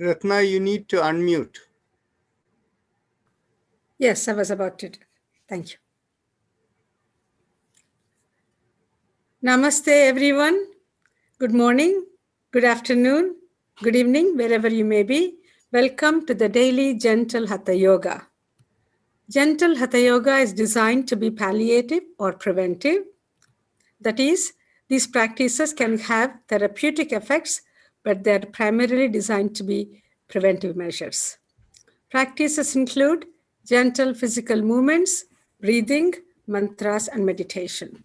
Ratna, you need to unmute. Yes, I was about to. Thank you. Namaste, everyone. Good morning, good afternoon, good evening, wherever you may be. Welcome to the daily Gentle Hatha Yoga. Gentle Hatha Yoga is designed to be palliative or preventive. That is, these practices can have therapeutic effects, but they are primarily designed to be preventive measures. Practices include gentle physical movements, breathing, mantras, and meditation.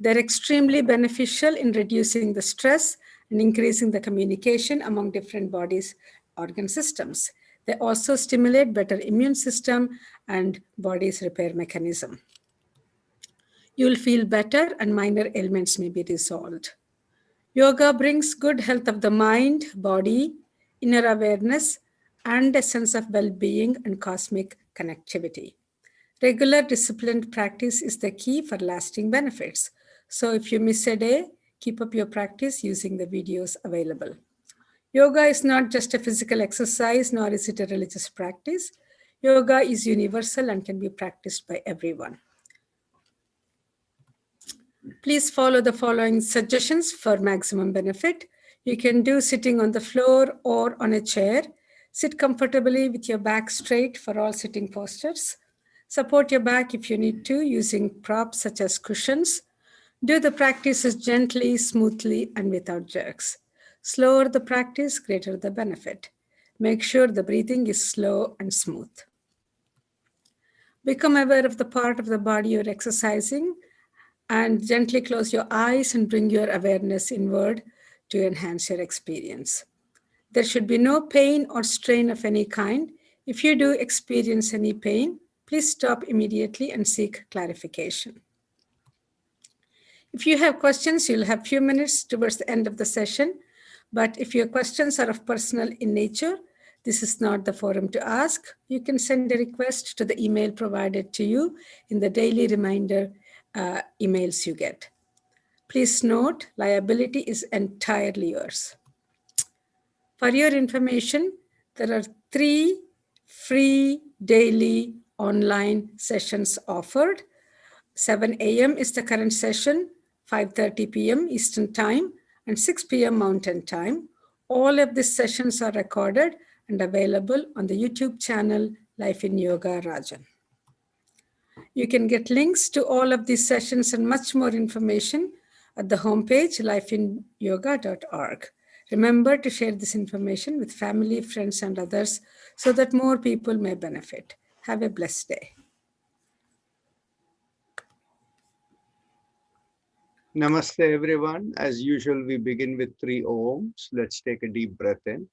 They're extremely beneficial in reducing the stress and increasing the communication among different bodies' organ systems. They also stimulate better immune system and body's repair mechanism. You'll feel better and minor ailments may be resolved. Yoga brings good health of the mind, body, inner awareness, and a sense of well being and cosmic connectivity. Regular disciplined practice is the key for lasting benefits. So, if you miss a day, keep up your practice using the videos available. Yoga is not just a physical exercise, nor is it a religious practice. Yoga is universal and can be practiced by everyone. Please follow the following suggestions for maximum benefit. You can do sitting on the floor or on a chair. Sit comfortably with your back straight for all sitting postures. Support your back if you need to using props such as cushions. Do the practices gently, smoothly, and without jerks. Slower the practice, greater the benefit. Make sure the breathing is slow and smooth. Become aware of the part of the body you're exercising and gently close your eyes and bring your awareness inward to enhance your experience. There should be no pain or strain of any kind. If you do experience any pain, please stop immediately and seek clarification. If you have questions, you'll have a few minutes towards the end of the session. But if your questions are of personal in nature, this is not the forum to ask. You can send a request to the email provided to you in the daily reminder emails you get. Please note, liability is entirely yours. For your information, there are 3 free daily online sessions offered. 7 a.m. is the current session, 5:30 p.m. Eastern Time, and 6 p.m. Mountain Time. All of these sessions are recorded and available on the YouTube channel Life in Yoga Rajan. You can get links to all of these sessions and much more information at the homepage lifeinyoga.org. Remember to share this information with family, friends, and others so that more people may benefit. Have a blessed day. Namaste, everyone. As usual, we begin with 3 Oms. Let's take a deep breath in.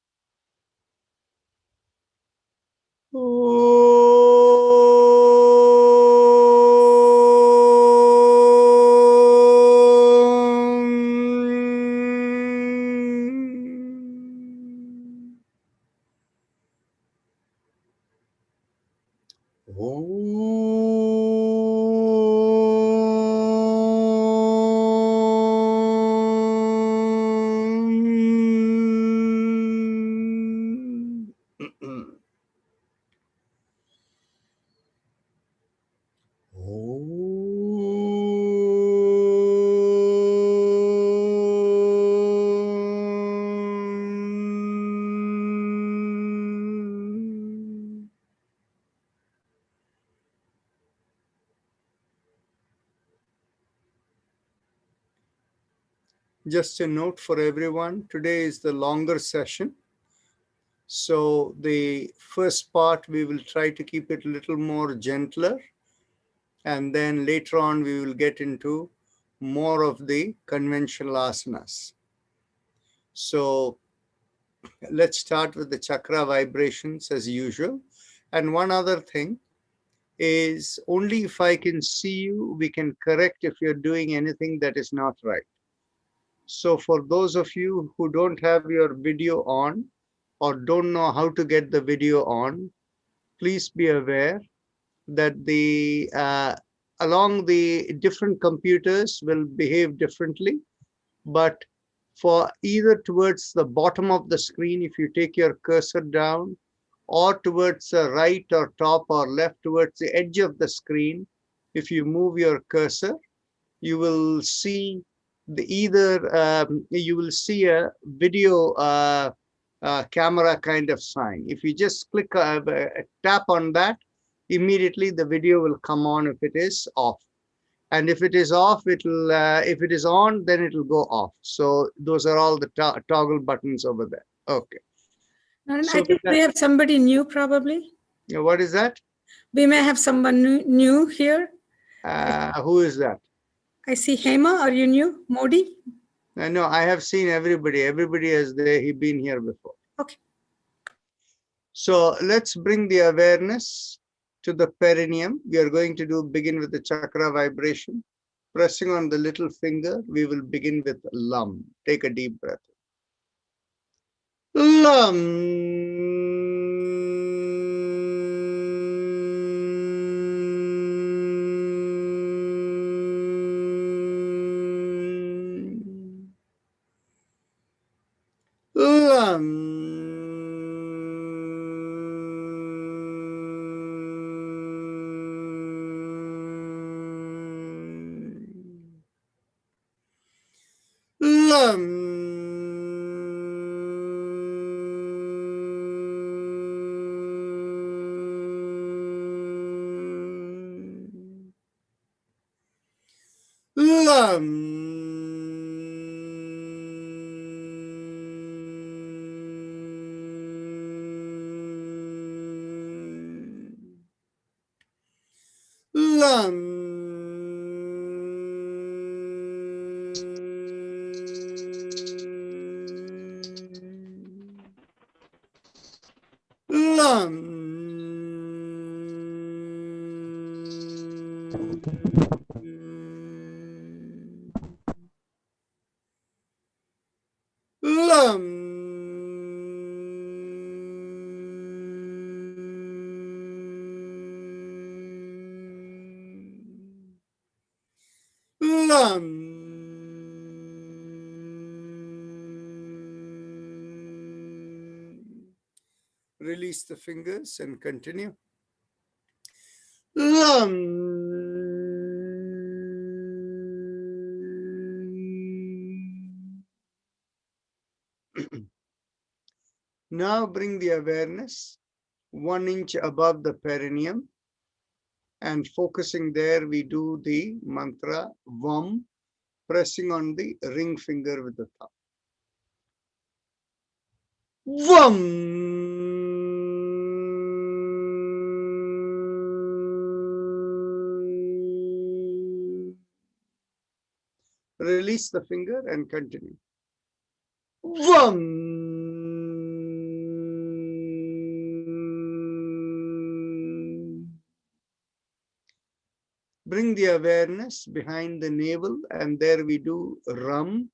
Just a note for everyone, today is the longer session. So the first part, we will try to keep it a little more gentler. And then later on, we will get into more of the conventional asanas. So let's start with the chakra vibrations as usual. And one other thing is, only if I can see you, we can correct if you're doing anything that is not right. So for those of you who don't have your video on or don't know how to get the video on, please be aware that the along the different computers will behave differently. But for either towards the bottom of the screen if you take your cursor down, or towards the right or top or left towards the edge of the screen. If you move your cursor, you will see you will see a video camera kind of sign. If you just click tap on that, immediately the video will come on if it is off, and if it is off, it'll if it is on, then it will go off. So those are all the toggle buttons over there. Okay. And I So with think we that, have somebody new probably. what is that? We may have someone new here. Who is that? I see Hema. Are you new? Modi? No, I have seen everybody. Everybody has been here before. Okay. So let's bring the awareness to the perineum. We are going to begin with the chakra vibration. Pressing on the little finger, we will begin with Lam. Take a deep breath. Lam. Lam. Lam. Lam. Lam. Lam. Lam. Lam. Release the fingers and continue. Lam. Now bring the awareness 1 inch above the perineum, and focusing there, we do the mantra Vam, pressing on the ring finger with the thumb. Vam. Release the finger and continue. Vam. Bring the awareness behind the navel, and there we do Ram,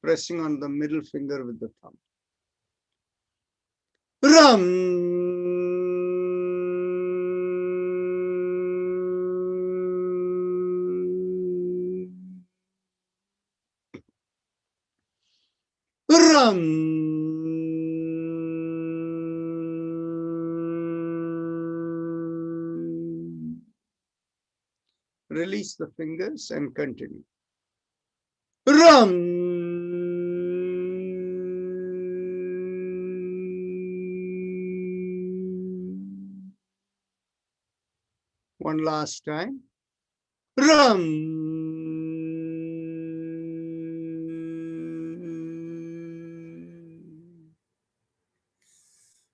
pressing on the middle finger with the thumb. Ram. Ram. Release the fingers and continue. Ram. One last time. Ram.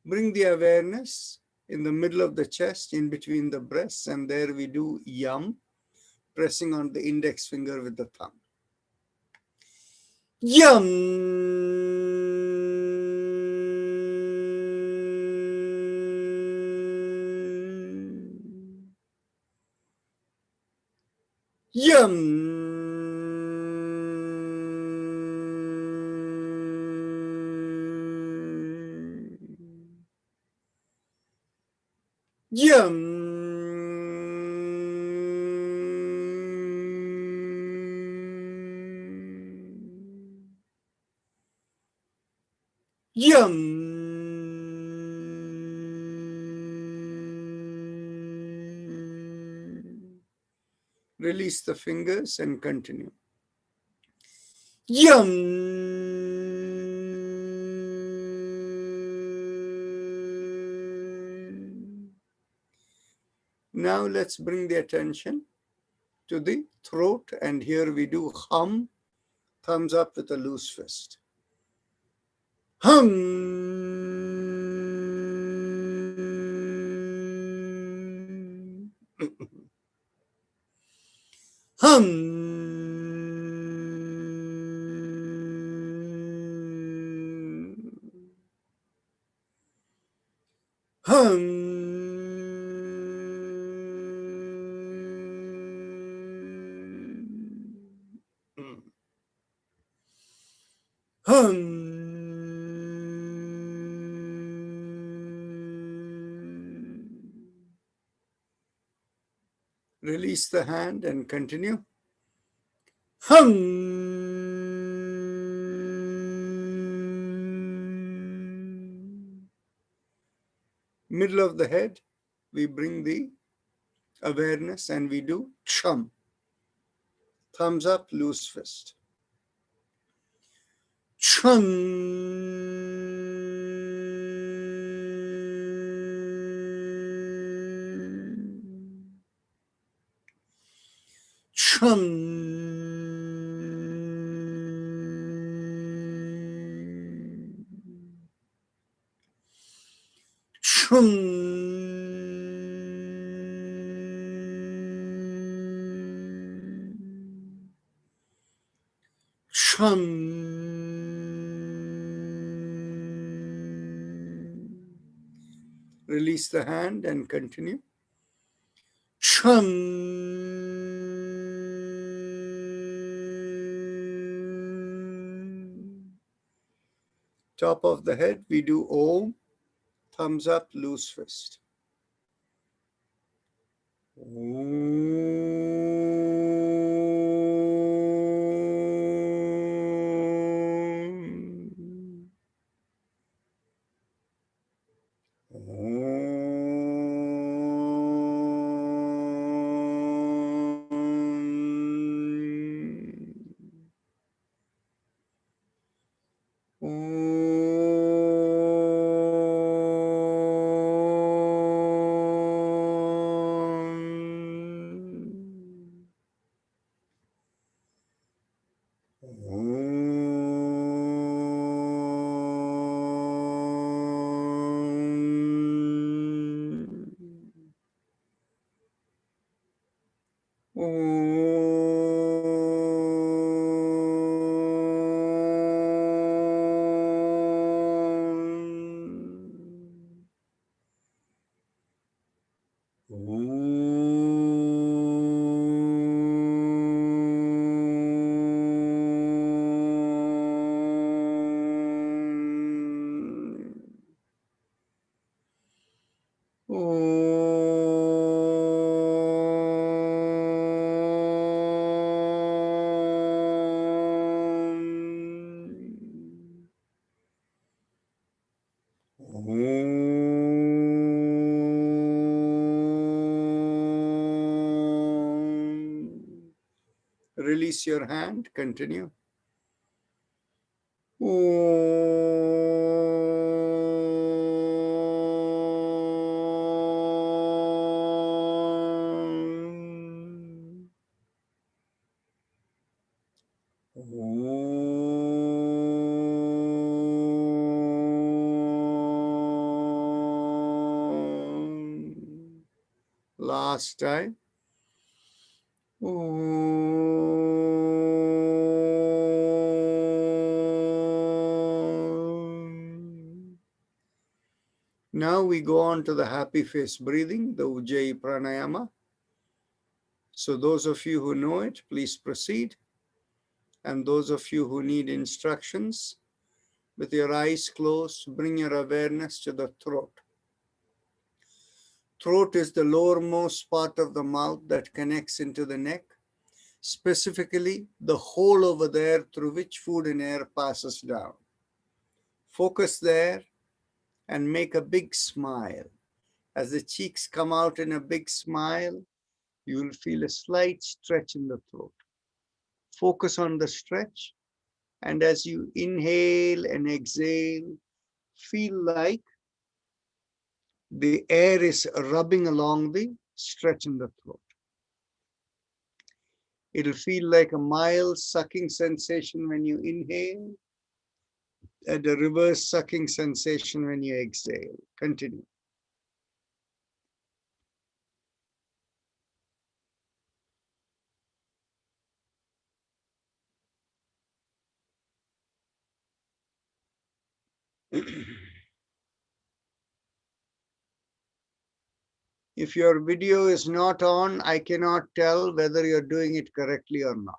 Bring the awareness in the middle of the chest, in between the breasts, and there we do Yam, pressing on the index finger with the thumb. Yam. Yum. Yum. Yum. Release the fingers and continue. Yum. Now let's bring the attention to the throat, and here we do hum, thumbs up with a loose fist. Hum. Hum. Hum. Hum. Release the hand and continue. Hum. Middle of the head, we bring the awareness and we do chum. Thumbs up, loose fist. Chum. Chum. Chum. Chum. Release the hand and continue. Chum. Top of the head, we do Om. Thumbs up, loose fist. Release your hand, continue. Last time. Now we go on to the happy face breathing, the Ujjayi Pranayama. So those of you who know it, please proceed. And those of you who need instructions, with your eyes closed, bring your awareness to the throat. Throat is the lowermost part of the mouth that connects into the neck, specifically the hole over there through which food and air passes down. Focus there and make a big smile. As the cheeks come out in a big smile, you will feel a slight stretch in the throat. Focus on the stretch, and as you inhale and exhale, feel like the air is rubbing along the stretch in the throat. It'll feel like a mild sucking sensation when you inhale and a reverse sucking sensation when you exhale. Continue. If your video is not on, I cannot tell whether you're doing it correctly or not.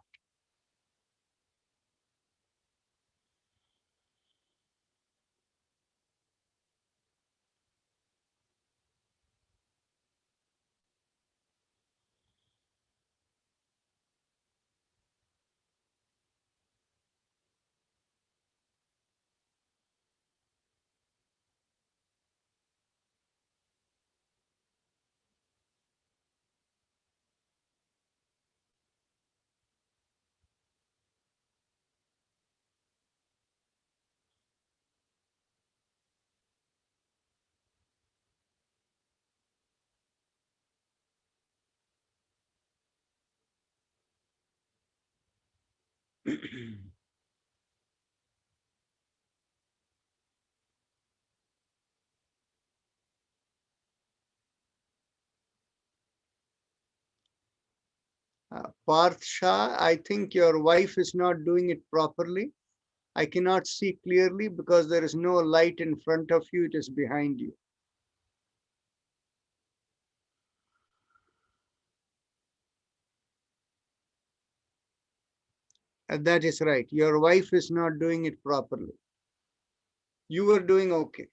Parth Shah, I think your wife is not doing it properly. I cannot see clearly because there is no light in front of you, it is behind you. And that is right. Your wife is not doing it properly. You were doing okay.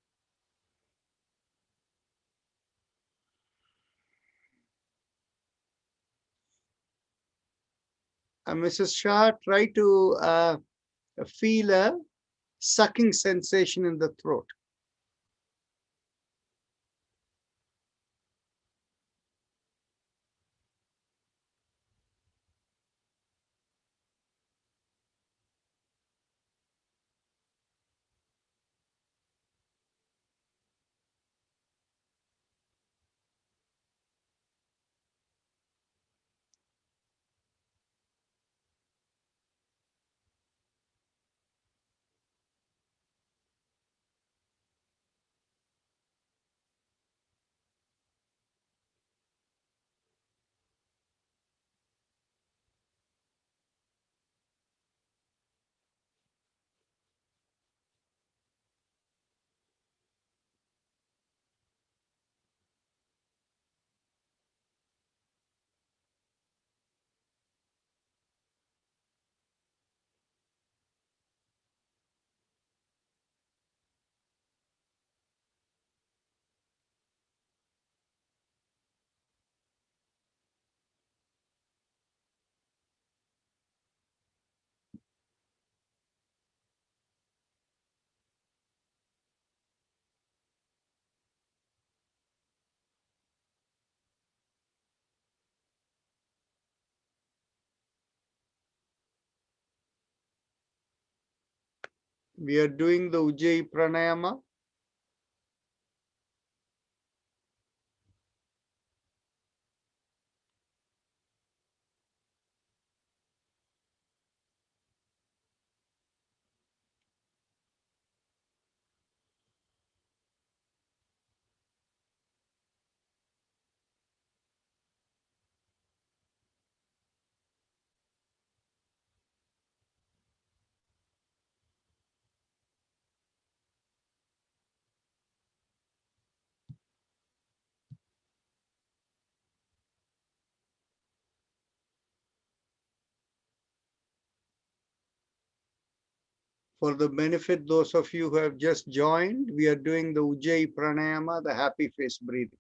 Mrs. Shah, try to feel a sucking sensation in the throat. We are doing the Ujjayi Pranayama. For the benefit those of you who have just joined, we are doing the Ujjayi Pranayama, the happy face breathing.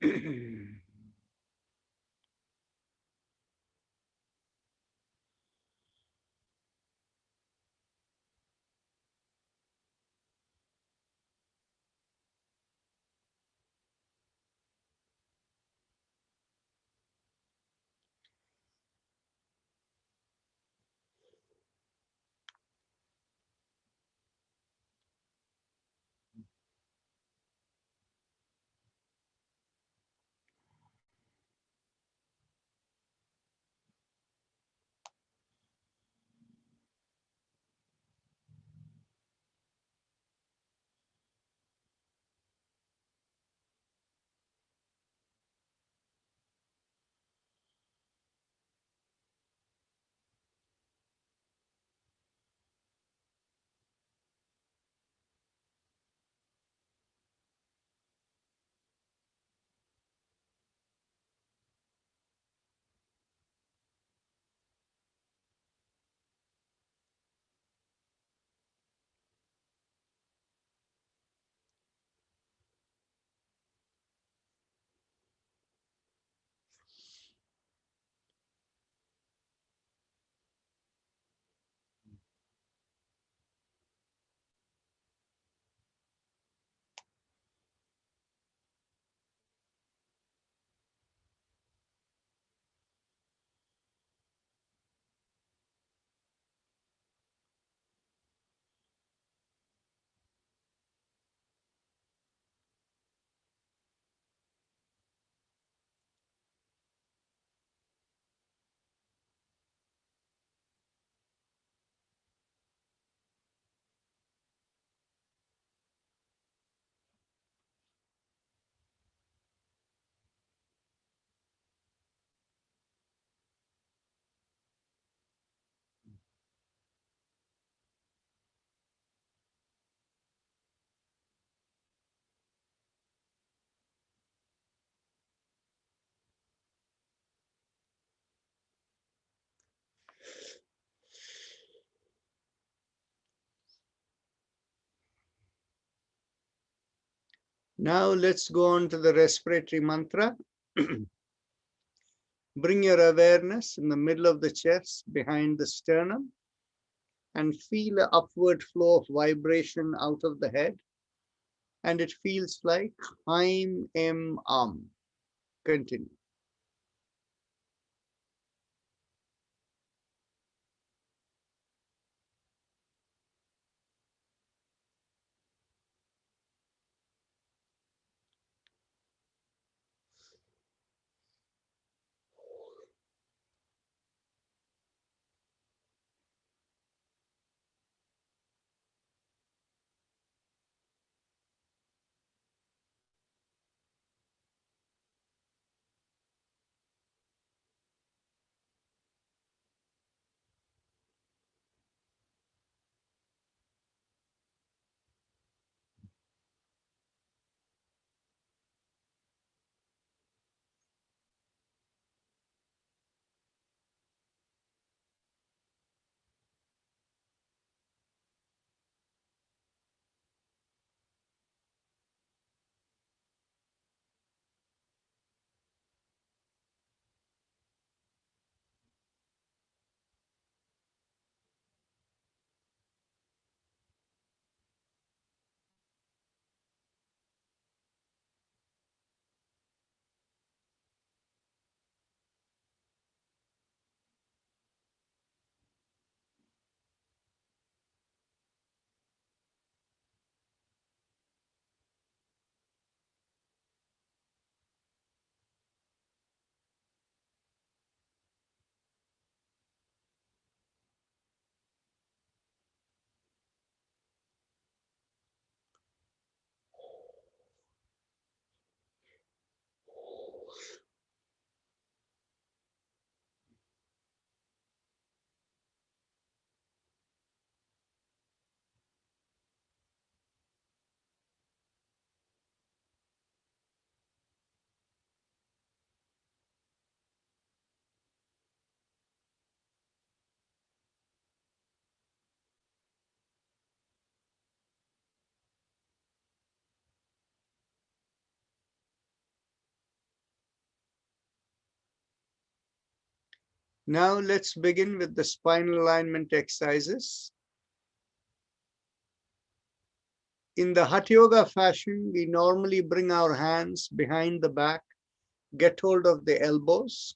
Now let's go on to the respiratory mantra. Bring your awareness in the middle of the chest, behind the sternum, and feel an upward flow of vibration out of the head. And it feels like Haim Em Am. Continue. Now let's begin with the spinal alignment exercises. In the Hatha Yoga fashion, we normally bring our hands behind the back, get hold of the elbows,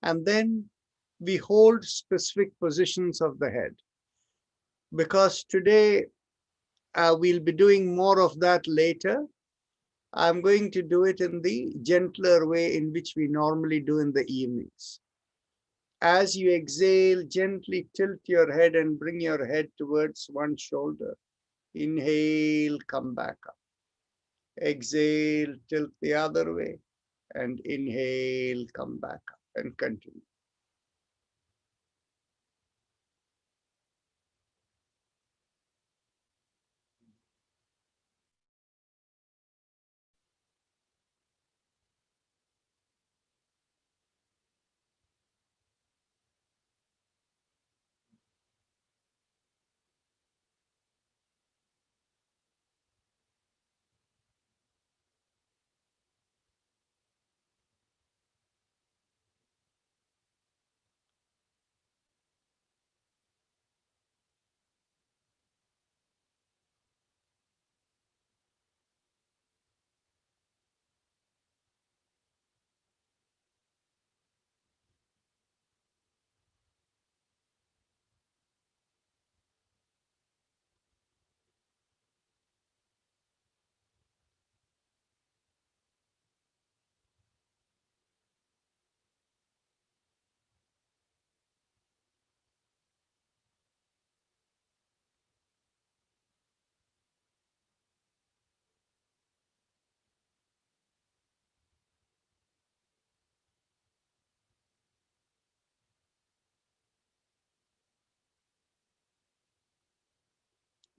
and then we hold specific positions of the head. Because today we'll be doing more of that later, I'm going to do it in the gentler way in which we normally do in the evenings. As you exhale, gently tilt your head and bring your head towards one shoulder. Inhale, come back up. Exhale, tilt the other way, and inhale, come back up, and continue.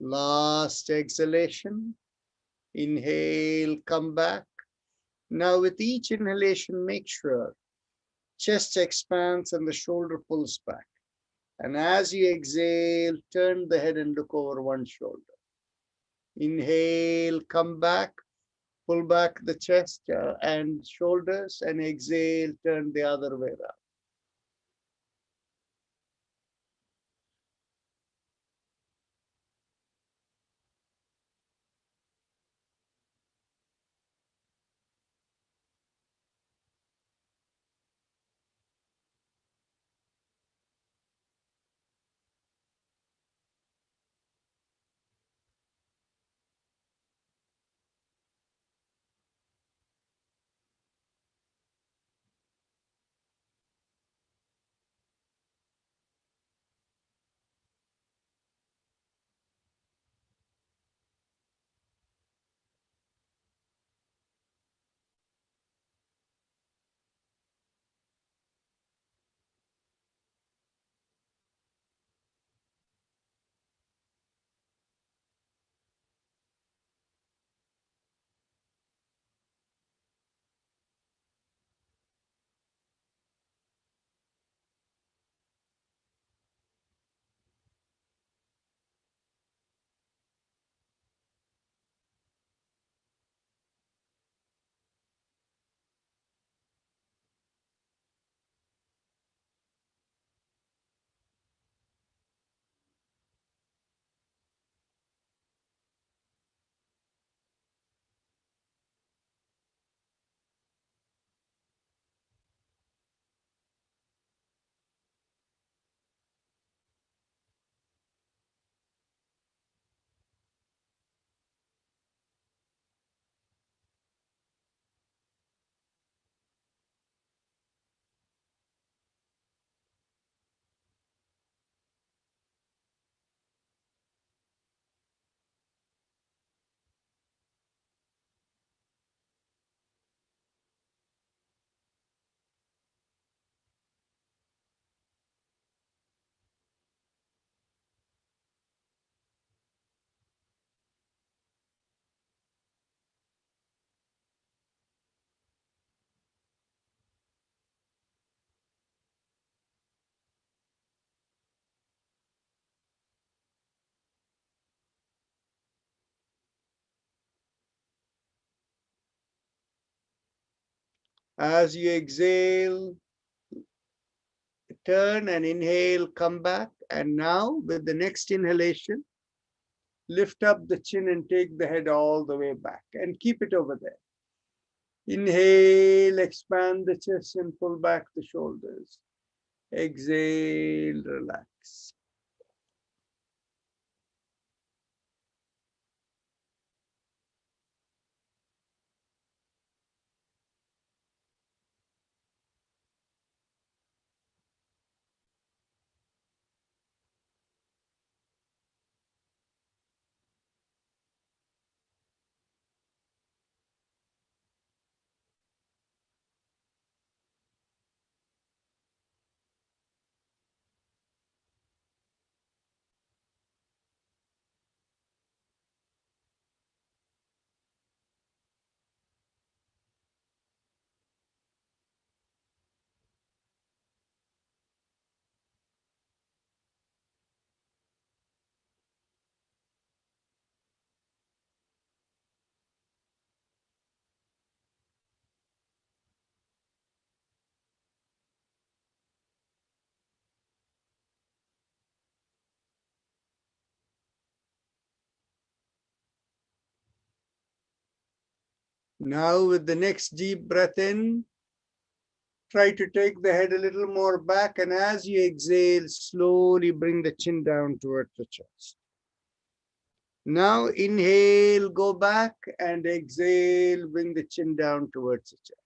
Last exhalation. Inhale, come back. Now with each inhalation, make sure chest expands and the shoulder pulls back. And as you exhale, turn the head and look over one shoulder. Inhale, come back, pull back the chest and shoulders, and exhale, turn the other way around. As you exhale, turn and inhale, come back. And now with the next inhalation, lift up the chin and take the head all the way back and keep it over there. Inhale, expand the chest and pull back the shoulders. Exhale, relax. Now with the next deep breath in, try to take the head a little more back, and as you exhale, slowly bring the chin down towards the chest. Now inhale, go back, and exhale, bring the chin down towards the chest.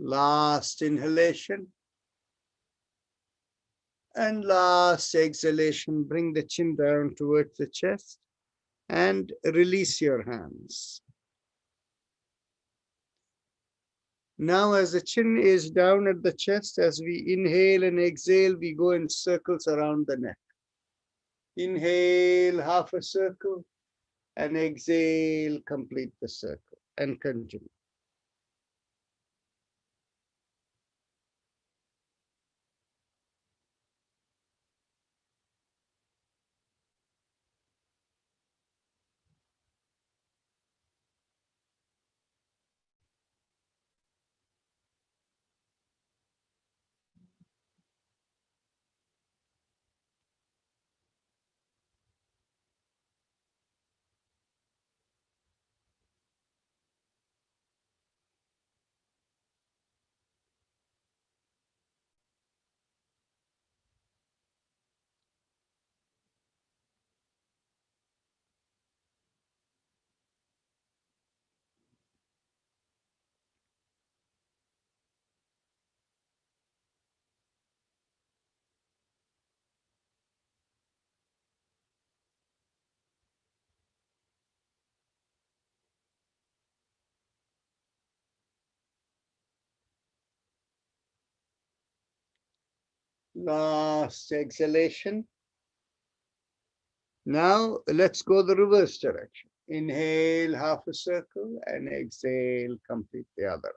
Last inhalation. And last exhalation, bring the chin down towards the chest and release your hands. Now, as the chin is down at the chest, as we inhale and exhale, we go in circles around the neck. Inhale, half a circle, and exhale, complete the circle, and continue. Last exhalation. Now let's go the reverse direction. Inhale, half a circle, and exhale, complete the other.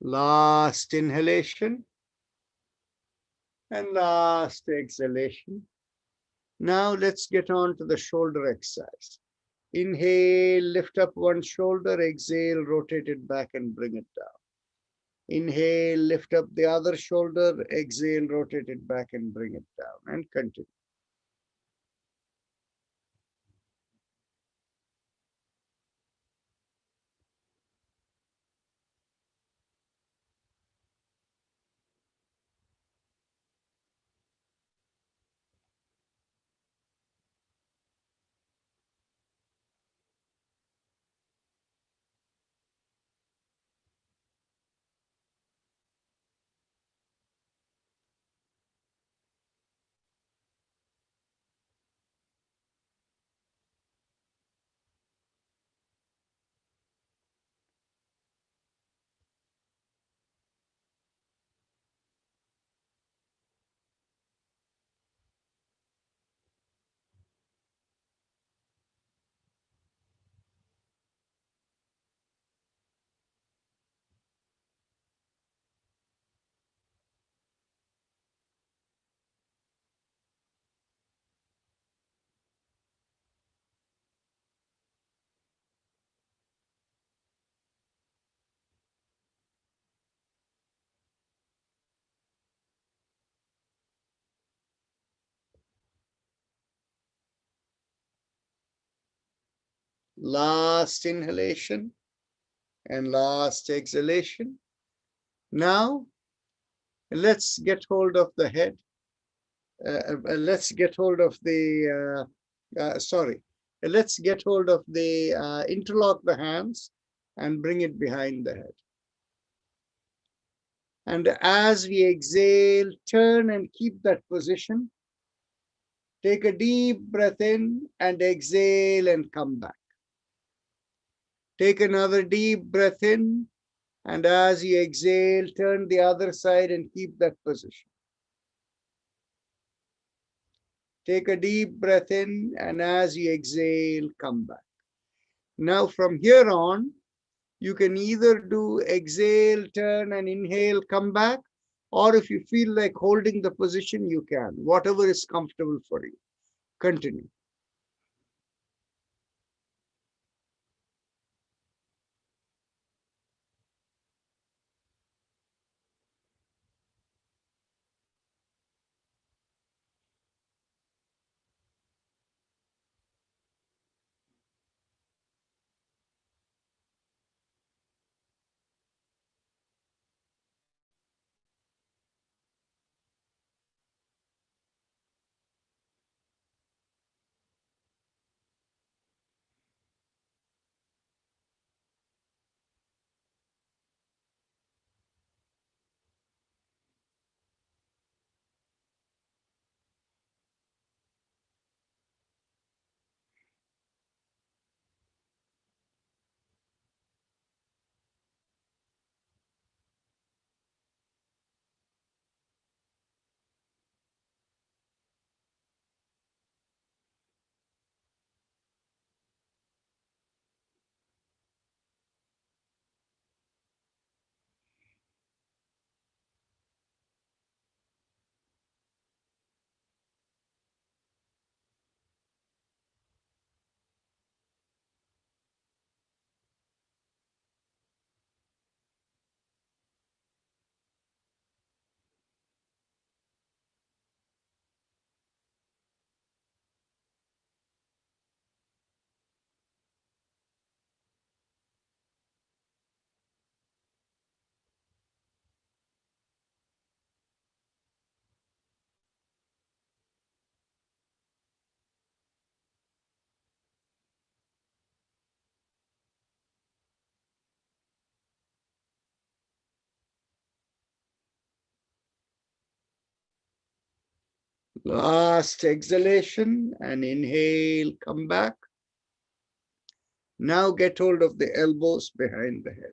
Last inhalation and last exhalation. Now let's get on to the shoulder exercise. Inhale, lift up one shoulder, exhale, rotate it back and bring it down. Inhale, lift up the other shoulder, exhale, rotate it back and bring it down, and continue. Last inhalation and last exhalation. Now, let's get hold of the head. Let's get hold of the, let's get hold of the, interlock the hands and bring it behind the head. And as we exhale, turn and keep that position. Take a deep breath in and exhale and come back. Take another deep breath in, and as you exhale, turn the other side and keep that position. Take a deep breath in, and as you exhale, come back. Now from here on, you can either do exhale, turn, and inhale, come back, or if you feel like holding the position, you can, whatever is comfortable for you. Continue. Last exhalation and inhale, come back. Now get hold of the elbows behind the head.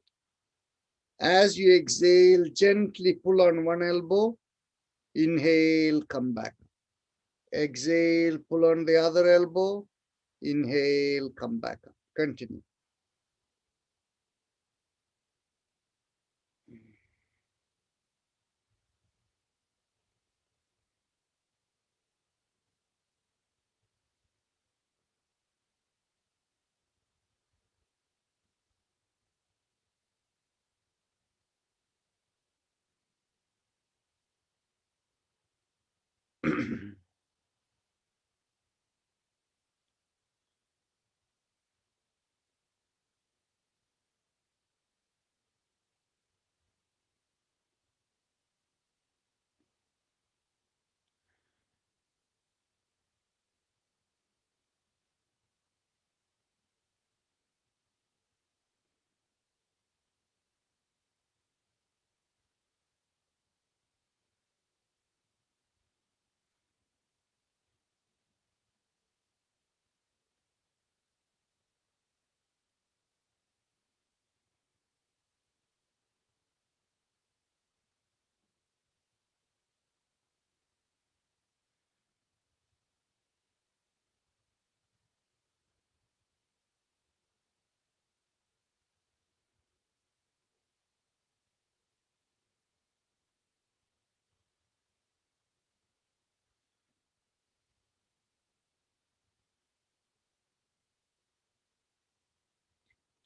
As you exhale, gently pull on one elbow. Inhale, come back. Exhale, pull on the other elbow. Inhale, come back up. Continue.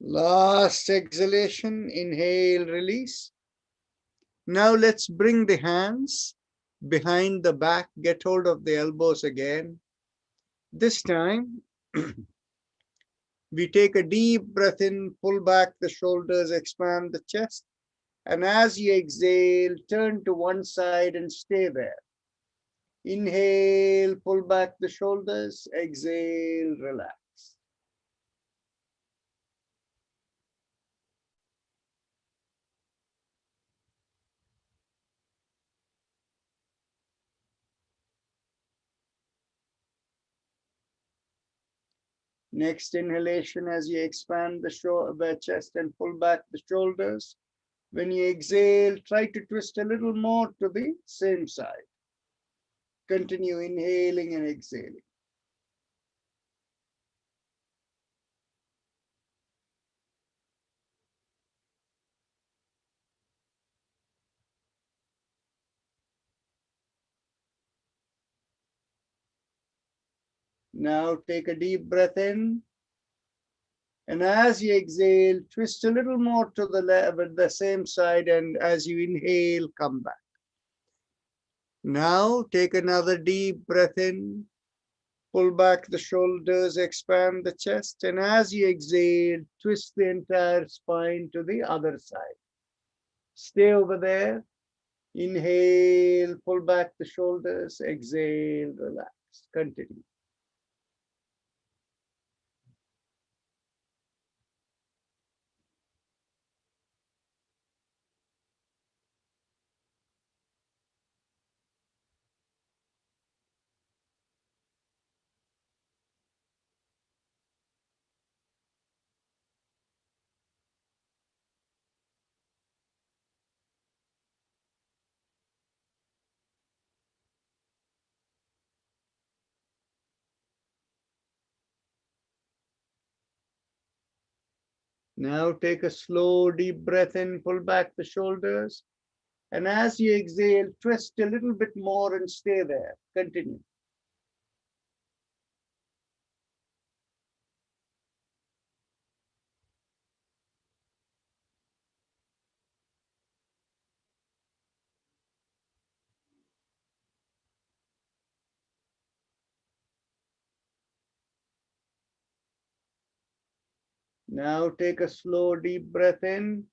Last exhalation, inhale, release. Now let's bring the hands behind the back, get hold of the elbows again. This time, we take a deep breath in, pull back the shoulders, expand the chest. And as you exhale, turn to one side and stay there. Inhale, pull back the shoulders, exhale, relax. Next inhalation, as you expand the chest and pull back the shoulders. When you exhale, try to twist a little more to the same side. Continue inhaling and exhaling. Now take a deep breath in. And as you exhale, twist a little more to the left with the same side. And as you inhale, come back. Now take another deep breath in. Pull back the shoulders, expand the chest. And as you exhale, twist the entire spine to the other side. Stay over there. Inhale, pull back the shoulders. Exhale, relax. Continue. Now take a slow, deep breath in, pull back the shoulders. And as you exhale, twist a little bit more and stay there. Continue. Now take a slow, deep breath in,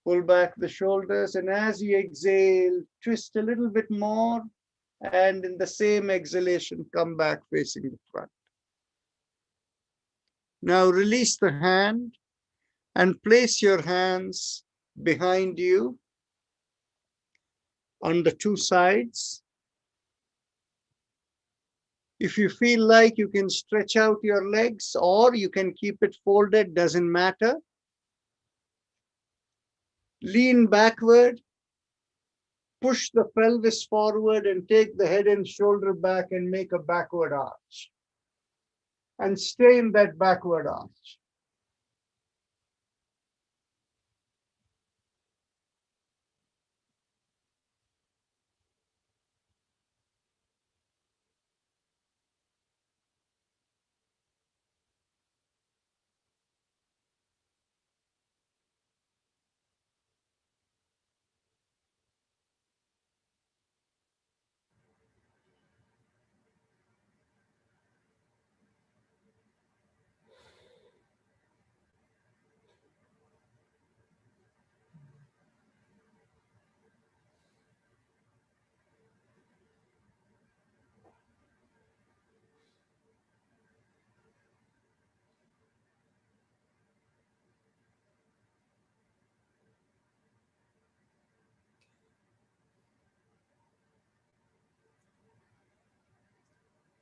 pull back the shoulders. And as you exhale, twist a little bit more. And in the same exhalation, come back facing the front. Now release the hand and place your hands behind you on the two sides. If you feel like, you can stretch out your legs or you can keep it folded, doesn't matter. Lean backward, push the pelvis forward and take the head and shoulder back and make a backward arch. And stay in that backward arch.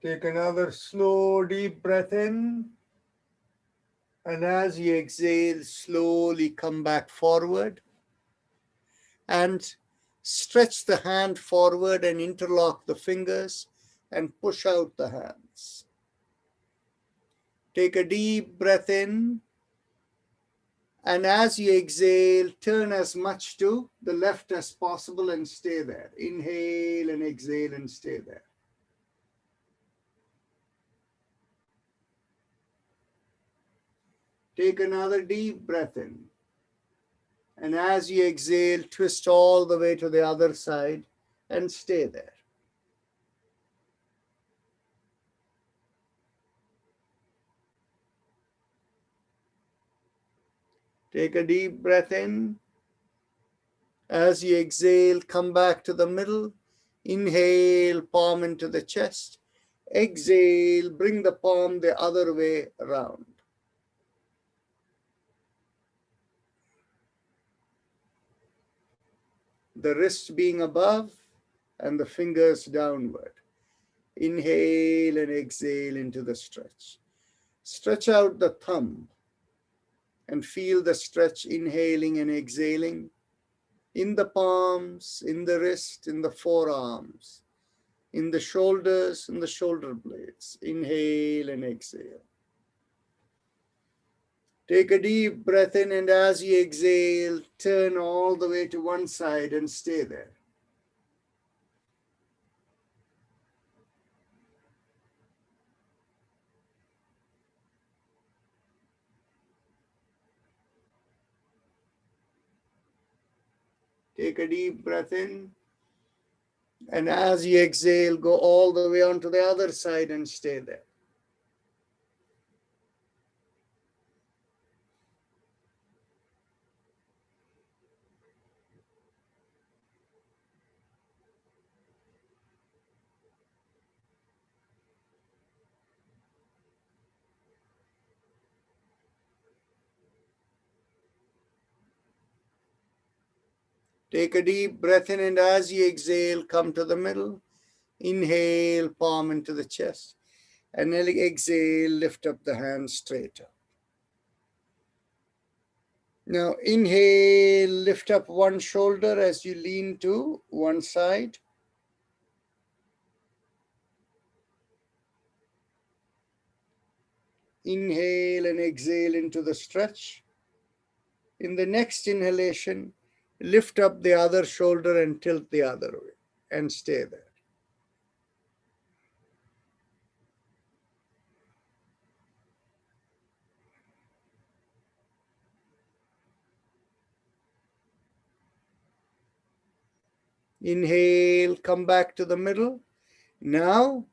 Take another slow, deep breath in. And as you exhale, slowly come back forward and stretch the hand forward and interlock the fingers and push out the hands. Take a deep breath in. And as you exhale, turn as much to the left as possible and stay there. Inhale and exhale and stay there. Take another deep breath in. And as you exhale, twist all the way to the other side and stay there. Take a deep breath in. As you exhale, come back to the middle. Inhale, palm into the chest. Exhale, bring the palm the other way around. The wrist being above and the fingers downward. Inhale and exhale into the stretch. Stretch out the thumb and feel the stretch, inhaling and exhaling in the palms, in the wrist, in the forearms, in the shoulders, in the shoulder blades. Inhale and exhale. Take a deep breath in, and as you exhale, turn all the way to one side and stay there. Take a deep breath in, and as you exhale, go all the way onto the other side and stay there. Take a deep breath in, and as you exhale, come to the middle. Inhale, palm into the chest. And then exhale, lift up the hands straight up. Now inhale, lift up one shoulder as you lean to one side. Inhale and exhale into the stretch. In the next inhalation, lift up the other shoulder and tilt the other way and stay there. Inhale, come back to the middle. Now,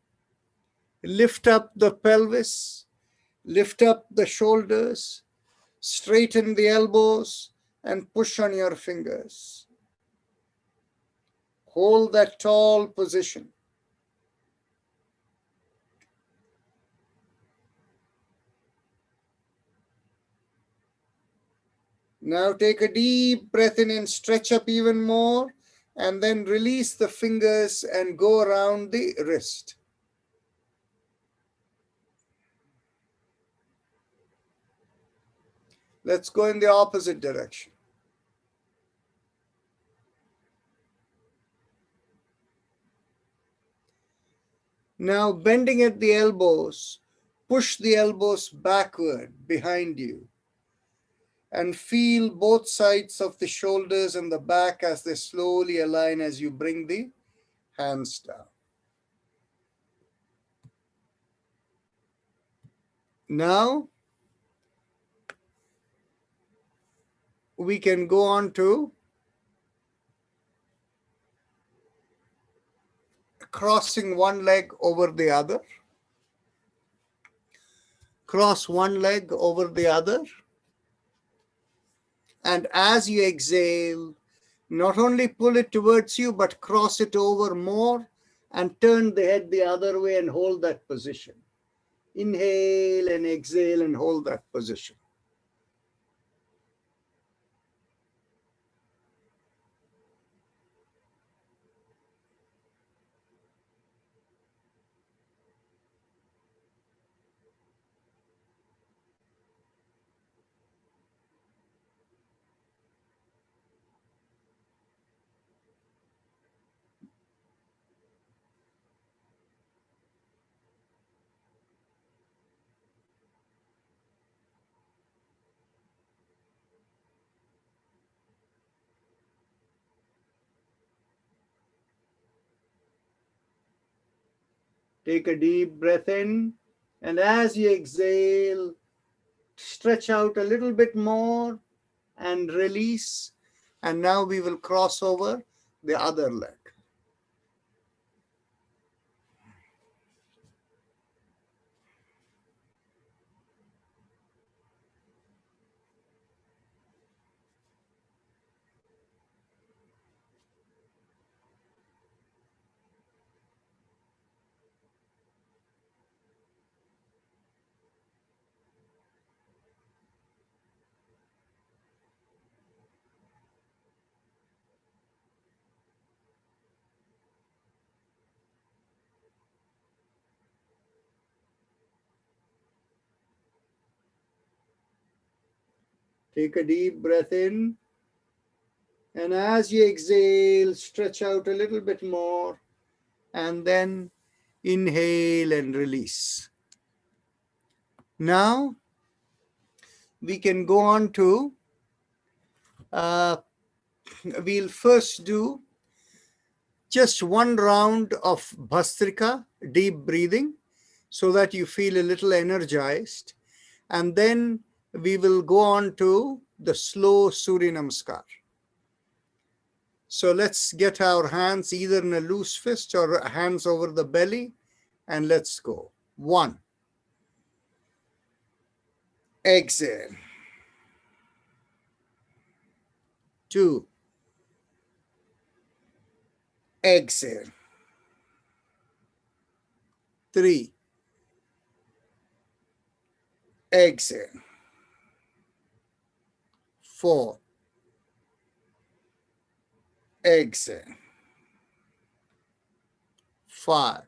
lift up the pelvis, lift up the shoulders, straighten the elbows, and push on your fingers. Hold that tall position. Now take a deep breath in and stretch up even more, and then release the fingers and go around the wrist. Let's go in the opposite direction. Now bending at the elbows, push the elbows backward behind you and feel both sides of the shoulders and the back as they slowly align as you bring the hands down. Now we can go on to crossing one leg over the other. Cross one leg over the other. And as you exhale, not only pull it towards you, but cross it over more and turn the head the other way and hold that position. Inhale and exhale and hold that position. Take a deep breath in, and as you exhale, stretch out a little bit more and release. And now we will cross over the other leg. Take a deep breath in, and as you exhale, stretch out a little bit more, and then inhale and release. Now we can go on to, we'll first do just one round of Bhastrika, deep breathing, so that you feel a little energized. And then we will go on to the slow Surya Namaskar. So let's get our hands either in a loose fist or hands over the belly, and let's go. 1. Exhale. 2. Exhale. 3. Exhale. 4. Exhale. 5.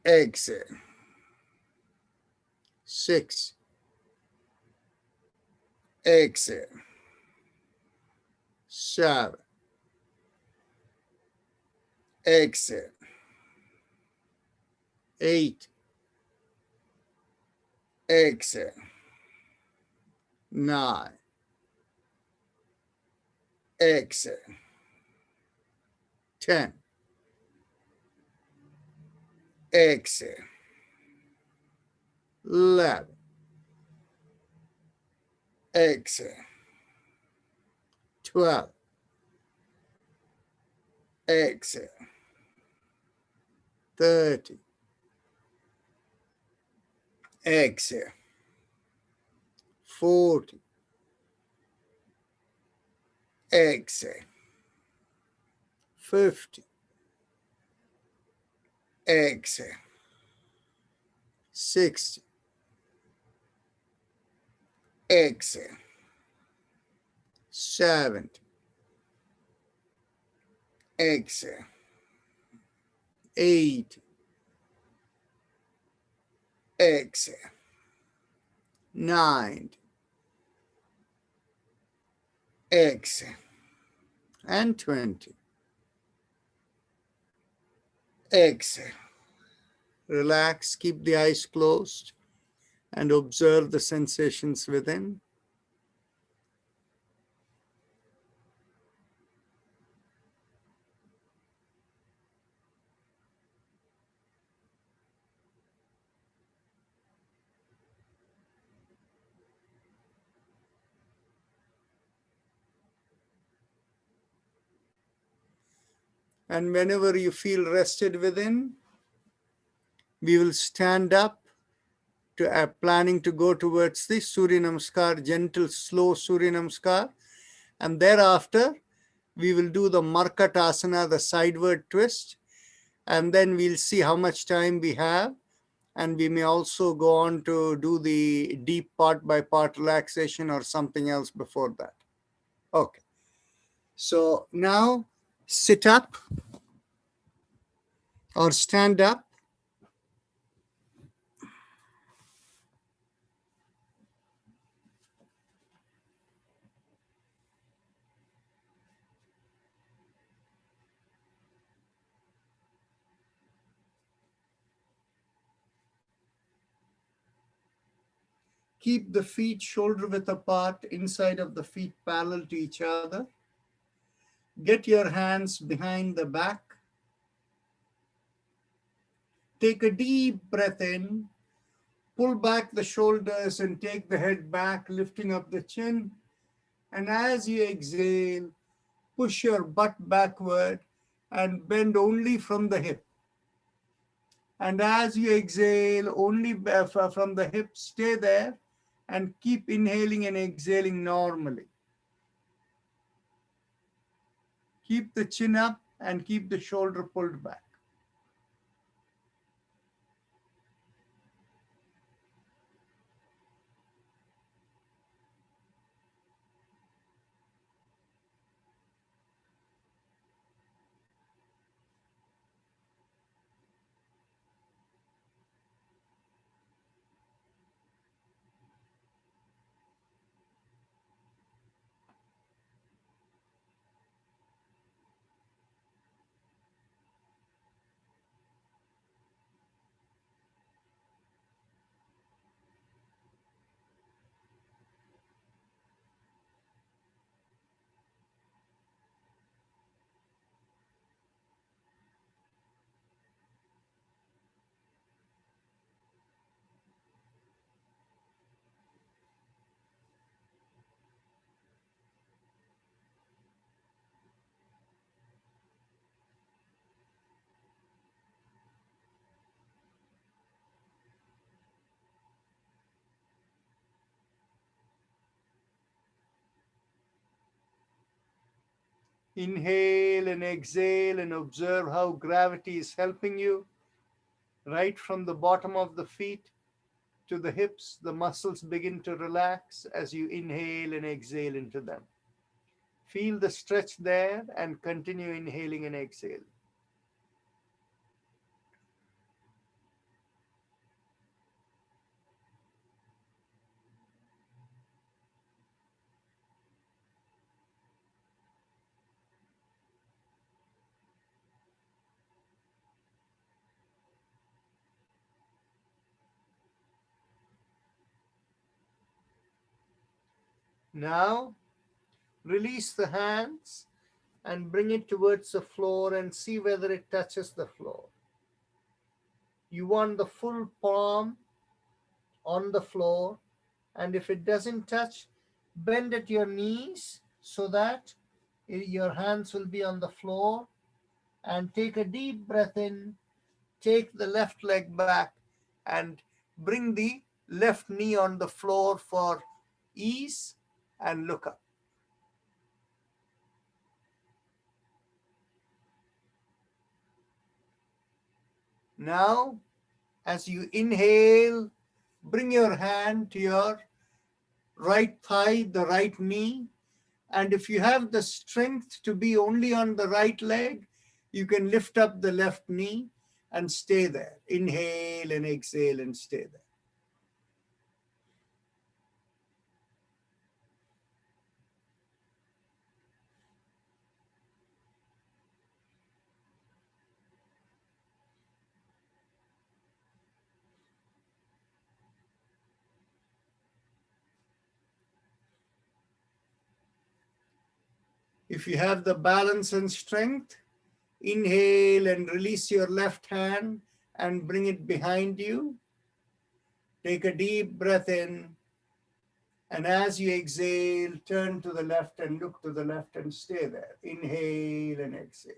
Exhale. 6. Exhale. 7. Exhale. 8. Exhale. 9. Exhale. 10. Exhale. 11. Exhale. 12. Exhale. 30. Exhale. 40. Exhale. 50. Exhale. 60. Exhale. 70. Exhale. 80. Exhale. 90. Exhale. And 20. Exhale. Relax, keep the eyes closed, and observe the sensations within. And whenever you feel rested within, we will stand up to planning to go towards the Surya Namaskar, gentle, slow Surya Namaskar. And thereafter, we will do the Markatasana, the sideward twist. And then we'll see how much time we have. And we may also go on to do the deep part by part relaxation or something else before that. Okay. So now sit up or stand up. Keep the feet shoulder width apart, inside of the feet parallel to each other. Get your hands behind the back. Take a deep breath in. Pull back the shoulders and take the head back, lifting up the chin. And as you exhale, push your butt backward and bend only from the hip. And as you exhale, only from the hip, stay there and keep inhaling and exhaling normally. Keep the chin up and keep the shoulder pulled back. Inhale and exhale and observe how gravity is helping you right from the bottom of the feet to the hips. The muscles begin to relax as you inhale and exhale into them. Feel the stretch there and continue inhaling and exhaling. Now, release the hands and bring it towards the floor and see whether it touches the floor. You want the full palm on the floor, and if it doesn't touch, bend at your knees so that your hands will be on the floor, and take a deep breath in. Take the left leg back and bring the left knee on the floor for ease and look up. Now, as you inhale, bring your hand to your right thigh, the right knee. And if you have the strength to be only on the right leg, you can lift up the left knee and stay there. Inhale and exhale and stay there. If you have the balance and strength, inhale and release your left hand and bring it behind you. Take a deep breath in. And as you exhale, turn to the left and look to the left and stay there. Inhale and exhale.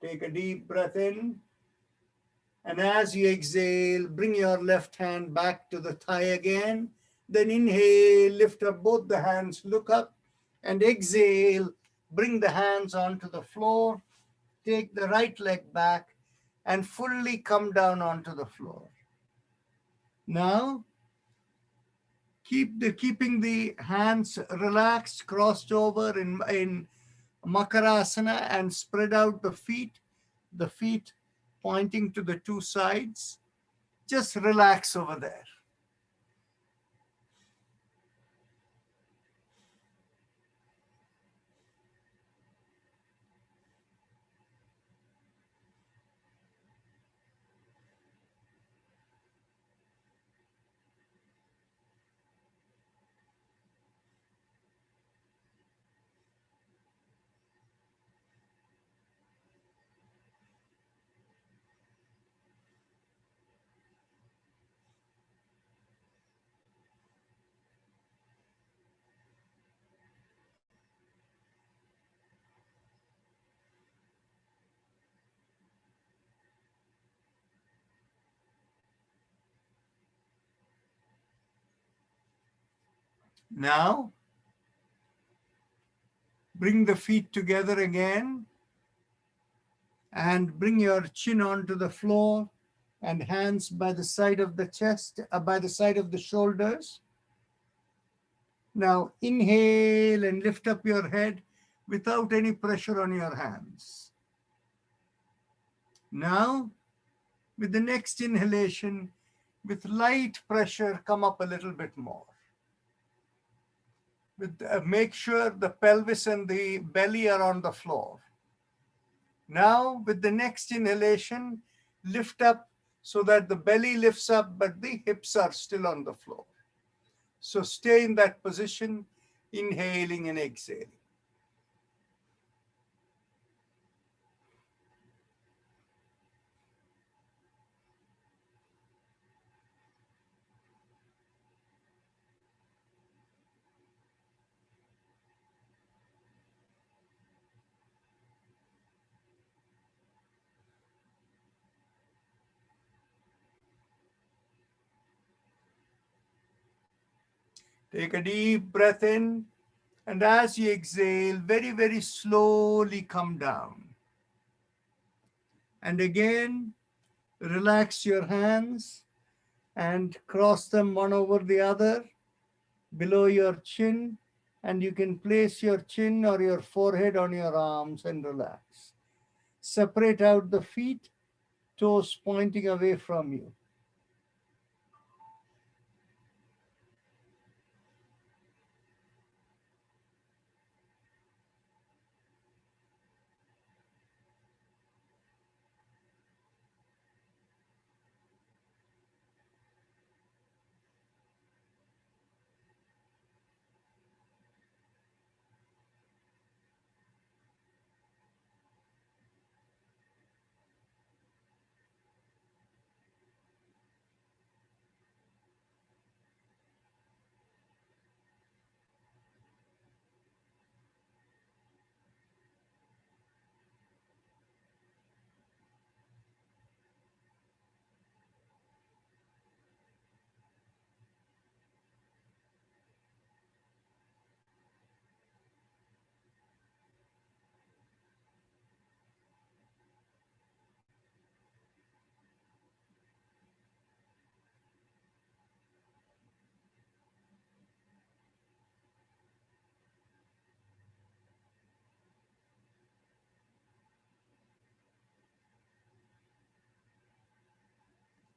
Take a deep breath in. And as you exhale, bring your left hand back to the thigh again. Then inhale, lift up both the hands, look up, and exhale, bring the hands onto the floor. Take the right leg back and fully come down onto the floor. Now, keeping the hands relaxed, crossed over in Makarasana, and spread out the feet pointing to the two sides. Just relax over there. Now, bring the feet together again and bring your chin onto the floor and hands by the side of the chest, by the side of the shoulders. Now, inhale and lift up your head without any pressure on your hands. Now, with the next inhalation, with light pressure, come up a little bit more. Make sure the pelvis and the belly are on the floor. Now, with the next inhalation, lift up so that the belly lifts up, but the hips are still on the floor. So stay in that position, inhaling and exhaling. Take a deep breath in, and as you exhale, very, very slowly come down. And again, relax your hands and cross them one over the other below your chin, and you can place your chin or your forehead on your arms and relax. Separate out the feet, toes pointing away from you.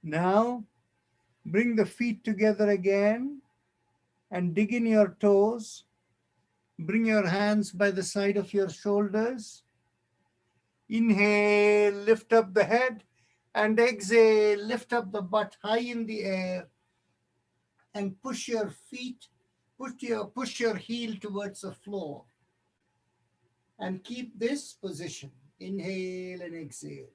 Now, bring the feet together again and dig in your toes. Bring your hands by the side of your shoulders. Inhale, lift up the head, and exhale, lift up the butt high in the air and push your feet, push your heel towards the floor. And keep this position. Inhale and exhale.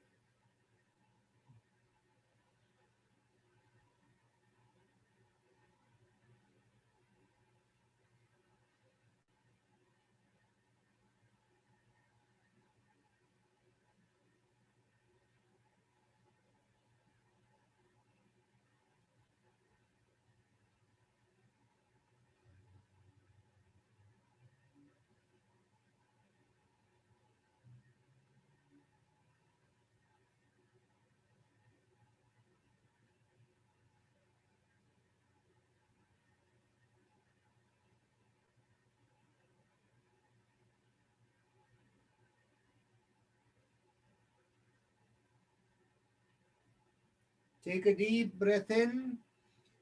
Take a deep breath in,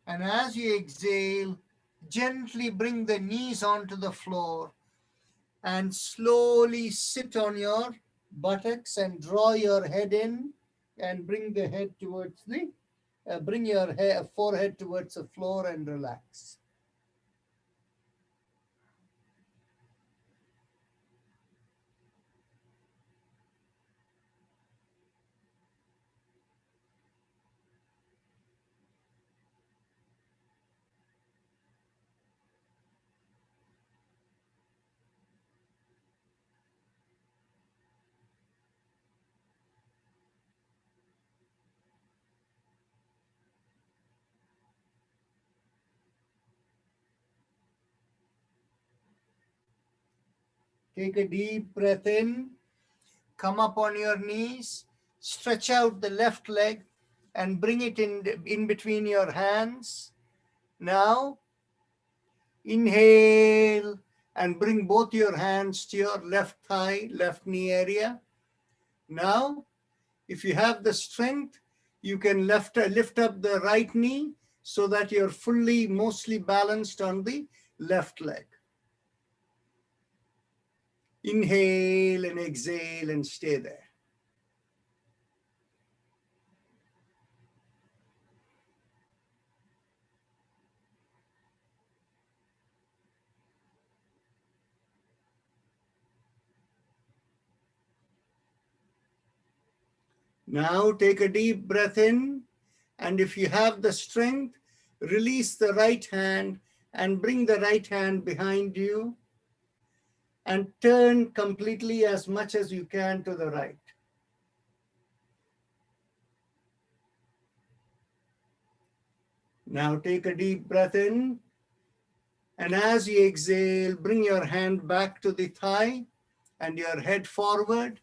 and as you exhale, gently bring the knees onto the floor and slowly sit on your buttocks and draw your head in and bring the head towards the, bring your forehead towards the floor and relax. Take a deep breath in. Come up on your knees. Stretch out the left leg and bring it in between your hands. Now, inhale and bring both your hands to your left thigh, left knee area. Now, if you have the strength, you can lift up the right knee so that you're mostly balanced on the left leg. Inhale and exhale and stay there. Now take a deep breath in, and if you have the strength, release the right hand and bring the right hand behind you and turn completely as much as you can to the right. Now take a deep breath in, and as you exhale, bring your hand back to the thigh and your head forward.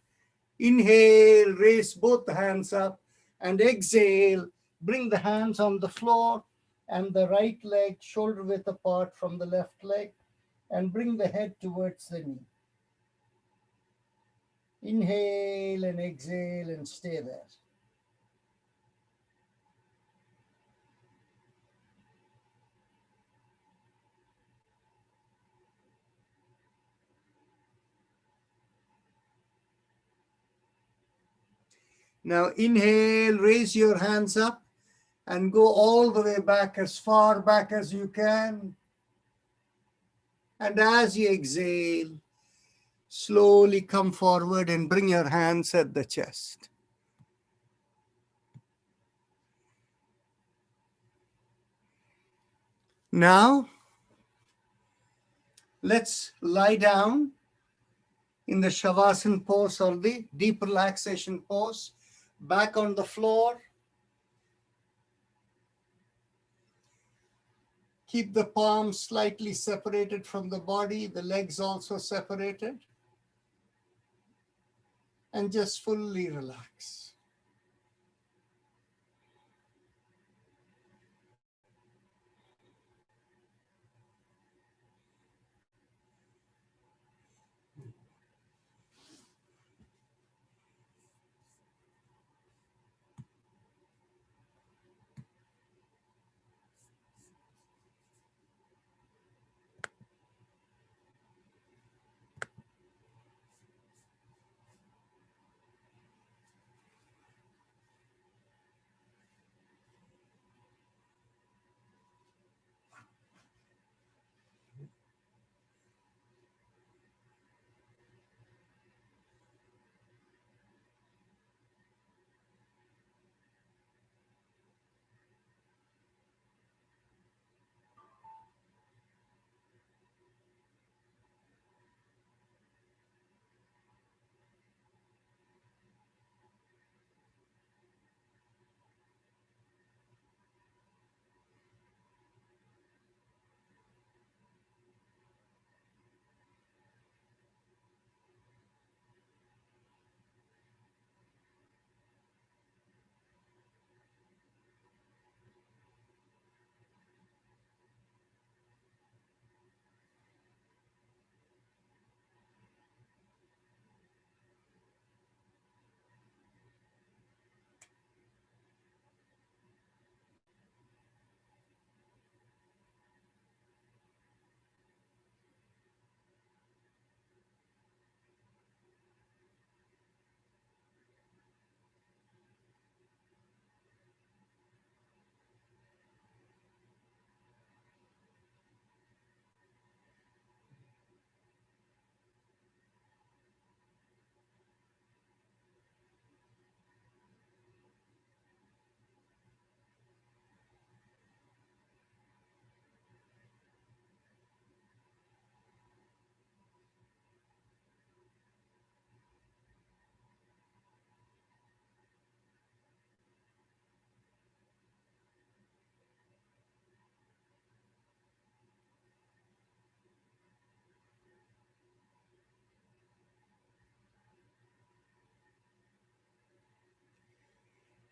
Inhale, raise both the hands up, and exhale, bring the hands on the floor and the right leg shoulder width apart from the left leg, and bring the head towards the knee. Inhale and exhale and stay there. Now inhale, raise your hands up and go all the way back, as far back as you can. And as you exhale, slowly come forward and bring your hands at the chest. Now, let's lie down in the Shavasana pose, or the deep relaxation pose, back on the floor. Keep the palms slightly separated from the body, the legs also separated, and just fully relax.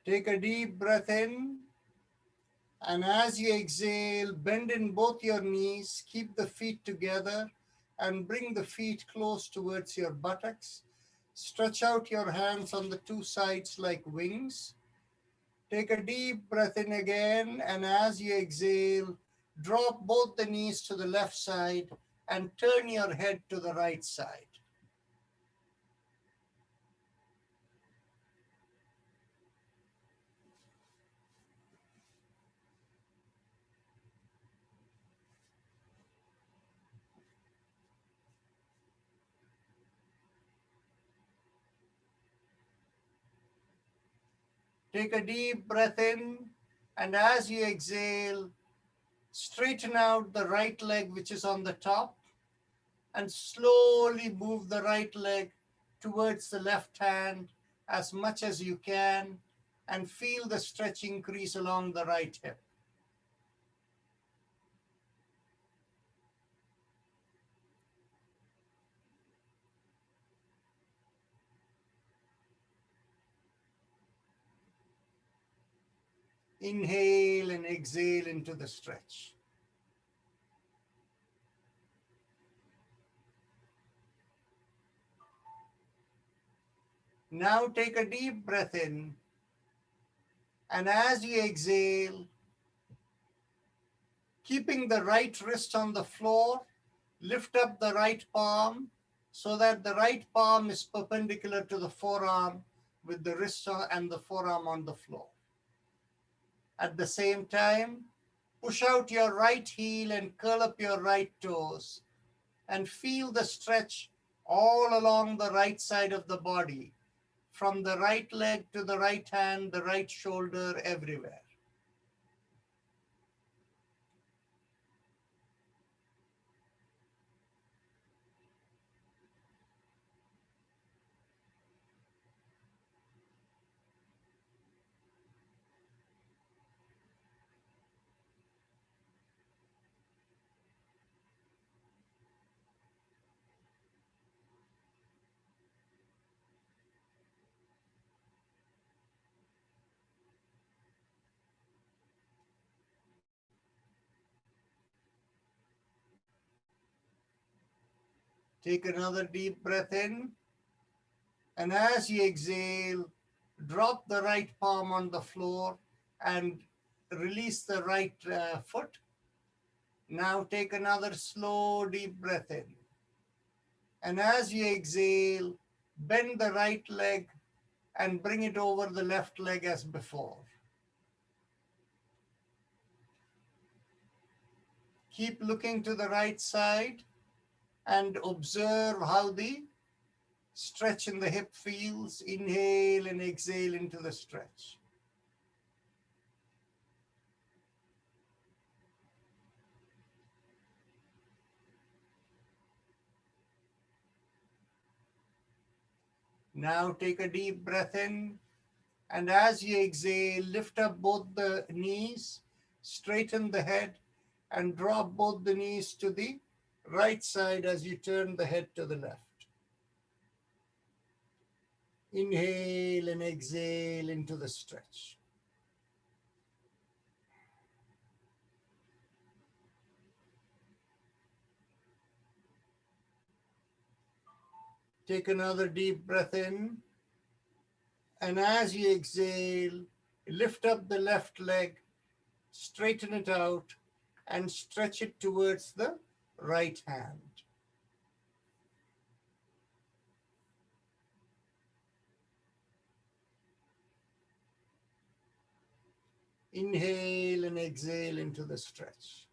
Take a deep breath in, and as you exhale, bend in both your knees, keep the feet together, and bring the feet close towards your buttocks. Stretch out your hands on the two sides like wings. Take a deep breath in again, and as you exhale, drop both the knees to the left side and turn your head to the right side. Take a deep breath in, and as you exhale, straighten out the right leg, which is on the top, and slowly move the right leg towards the left hand as much as you can, and feel the stretch increase along the right hip. Inhale and exhale into the stretch. Now take a deep breath in, and as you exhale, keeping the right wrist on the floor, lift up the right palm so that the right palm is perpendicular to the forearm with the wrist and the forearm on the floor. At the same time, push out your right heel and curl up your right toes and feel the stretch all along the right side of the body, from the right leg to the right hand, the right shoulder, everywhere. Take another deep breath in, and as you exhale, drop the right palm on the floor and release the right foot. Now take another slow deep breath in. And as you exhale, bend the right leg and bring it over the left leg as before. Keep looking to the right side and observe how the stretch in the hip feels. Inhale and exhale into the stretch. Now take a deep breath in, and as you exhale, lift up both the knees, straighten the head, and drop both the knees to the right side as you turn the head to the left. Inhale and exhale into the stretch. Take another deep breath in, and as you exhale, lift up the left leg, straighten it out, and stretch it towards the right hand. Inhale and exhale into the stretch.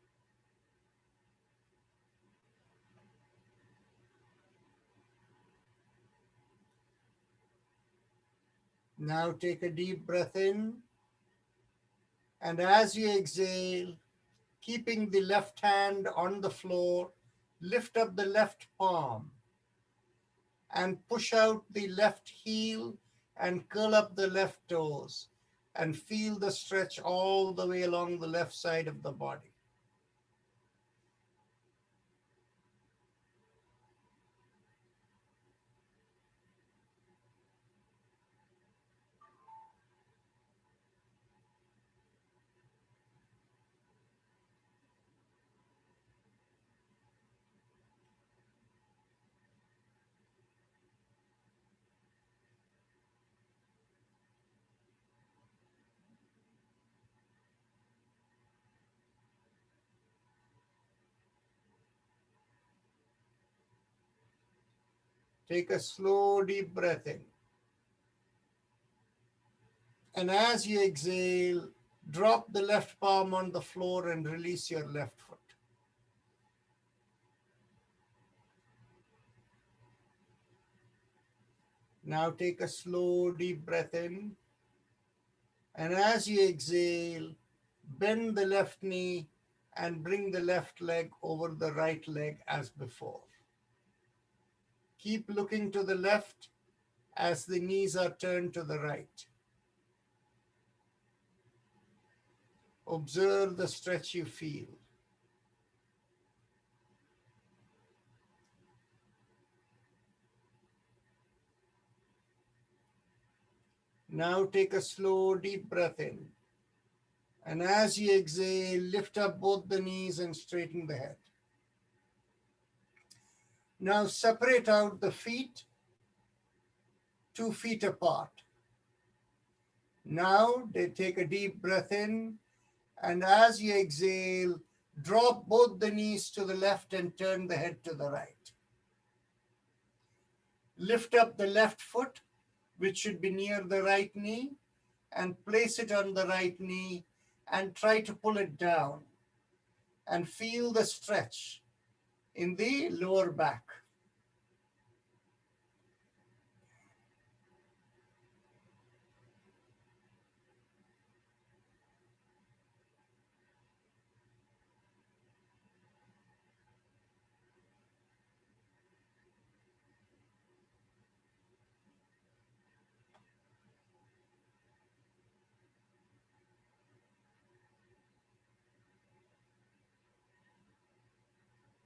Now take a deep breath in, and as you exhale, keeping the left hand on the floor, lift up the left palm and push out the left heel and curl up the left toes and feel the stretch all the way along the left side of the body. Take a slow, deep breath in. And as you exhale, drop the left palm on the floor and release your left foot. Now take a slow, deep breath in. And as you exhale, bend the left knee and bring the left leg over the right leg as before. Keep looking to the left as the knees are turned to the right. Observe the stretch you feel. Now take a slow, deep breath in. And as you exhale, lift up both the knees and straighten the head. Now separate out the feet 2 feet apart. Now they take a deep breath in, and as you exhale, drop both the knees to the left and turn the head to the right. Lift up the left foot, which should be near the right knee, and place it on the right knee and try to pull it down and feel the stretch in the lower back.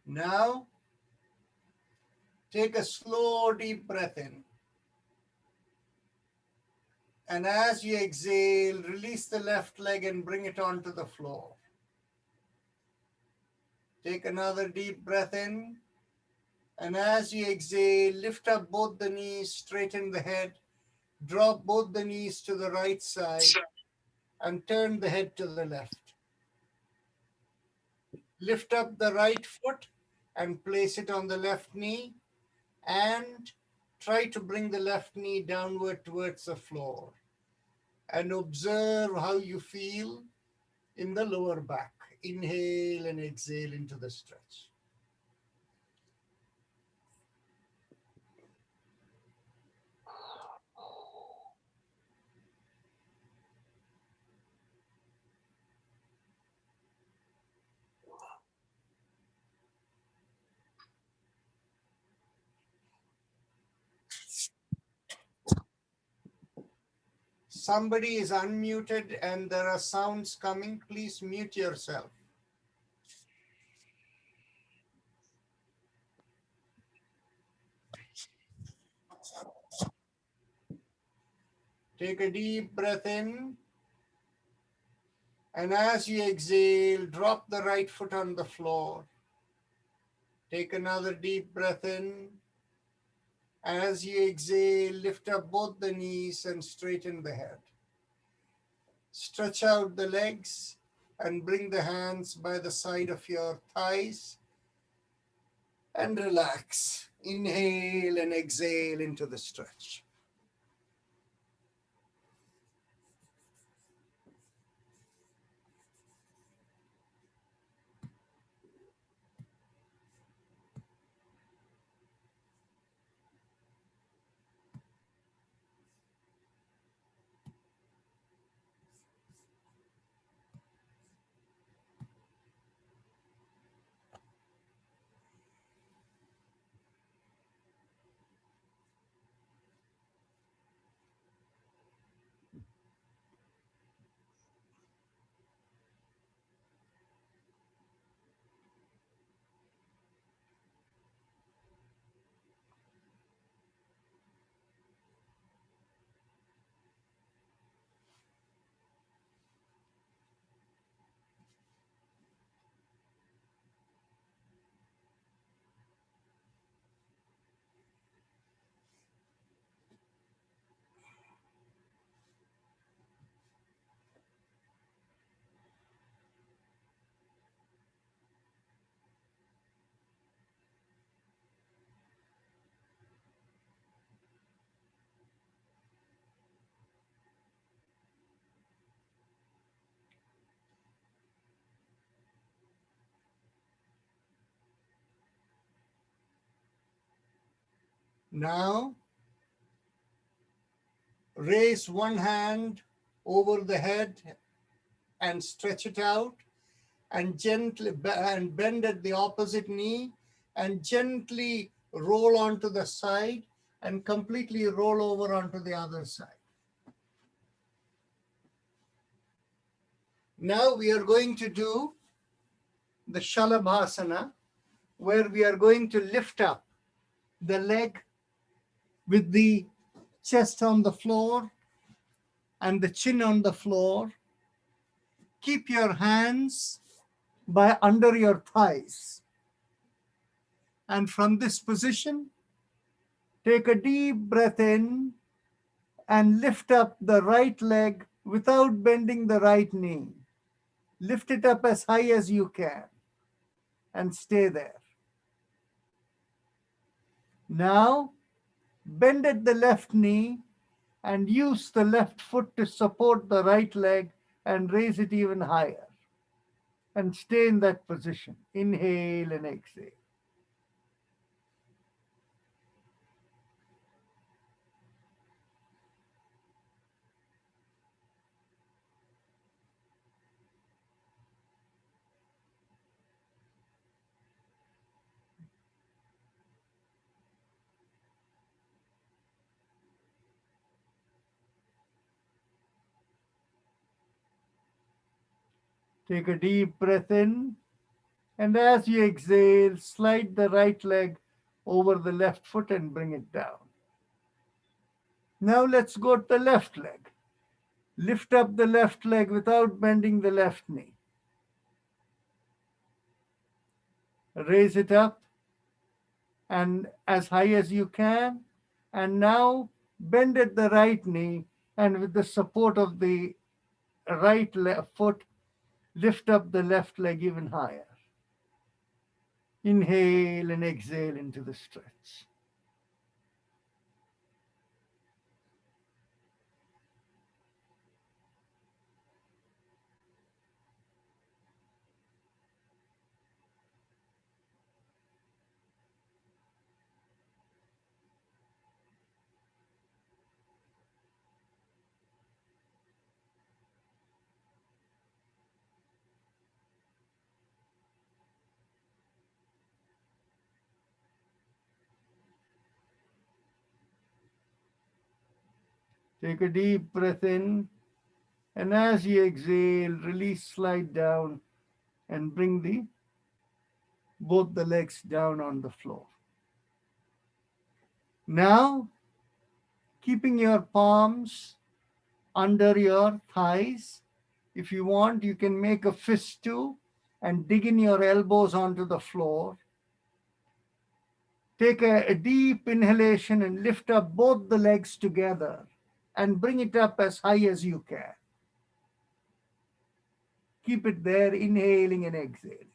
Now, take a slow, deep breath in. And as you exhale, release the left leg and bring it onto the floor. Take another deep breath in. And as you exhale, lift up both the knees, straighten the head, drop both the knees to the right side, and turn the head to the left. Lift up the right foot and place it on the left knee, and try to bring the left knee downward towards the floor. And observe how you feel in the lower back. Inhale and exhale into the stretch. Somebody is unmuted and there are sounds coming. Please mute yourself. Take a deep breath in. And as you exhale, drop the right foot on the floor. Take another deep breath in. As you exhale, lift up both the knees and straighten the head. Stretch out the legs and bring the hands by the side of your thighs and relax. Inhale and exhale into the stretch. Now, raise one hand over the head and stretch it out, and gently and bend at the opposite knee, and gently roll onto the side and completely roll over onto the other side. Now we are going to do the Shalabhasana, where we are going to lift up the leg with the chest on the floor and the chin on the floor. Keep your hands by under your thighs. And from this position, take a deep breath in and lift up the right leg without bending the right knee. Lift it up as high as you can and stay there. Now, bend at the left knee and use the left foot to support the right leg and raise it even higher. And stay in that position. Inhale and exhale. Take a deep breath in, and as you exhale, slide the right leg over the left foot and bring it down. Now let's go to the left leg. Lift up the left leg without bending the left knee. Raise it up and as high as you can. And now bend at the right knee, and with the support of the right foot, lift up the left leg even higher. Inhale and exhale into the stretch. Take a deep breath in, and as you exhale, release, slide down, and bring both the legs down on the floor. Now, keeping your palms under your thighs, if you want, you can make a fist too and dig in your elbows onto the floor. Take a deep inhalation and lift up both the legs together and bring it up as high as you can. Keep it there, inhaling and exhaling.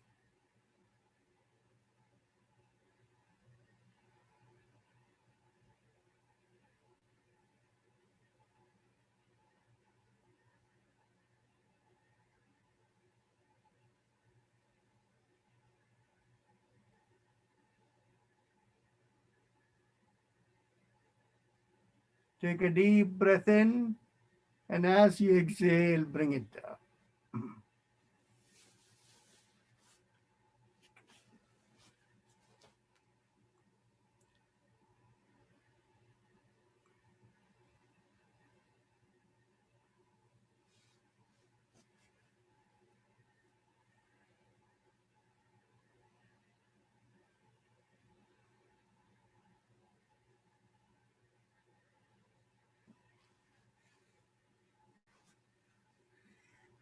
Take a deep breath in, and as you exhale, bring it down.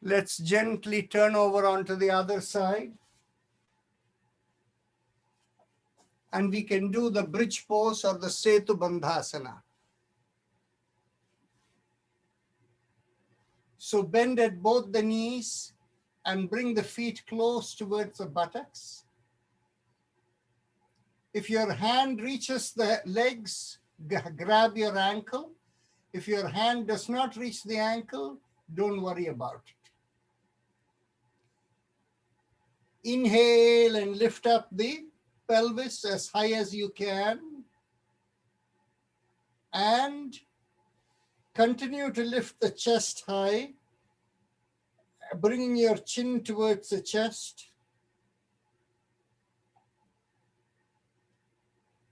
Let's gently turn over onto the other side. And we can do the bridge pose or the Setu Bandhasana. So bend at both the knees and bring the feet close towards the buttocks. If your hand reaches the legs, grab your ankle. If your hand does not reach the ankle, don't worry about it. Inhale and lift up the pelvis as high as you can. And continue to lift the chest high, bringing your chin towards the chest.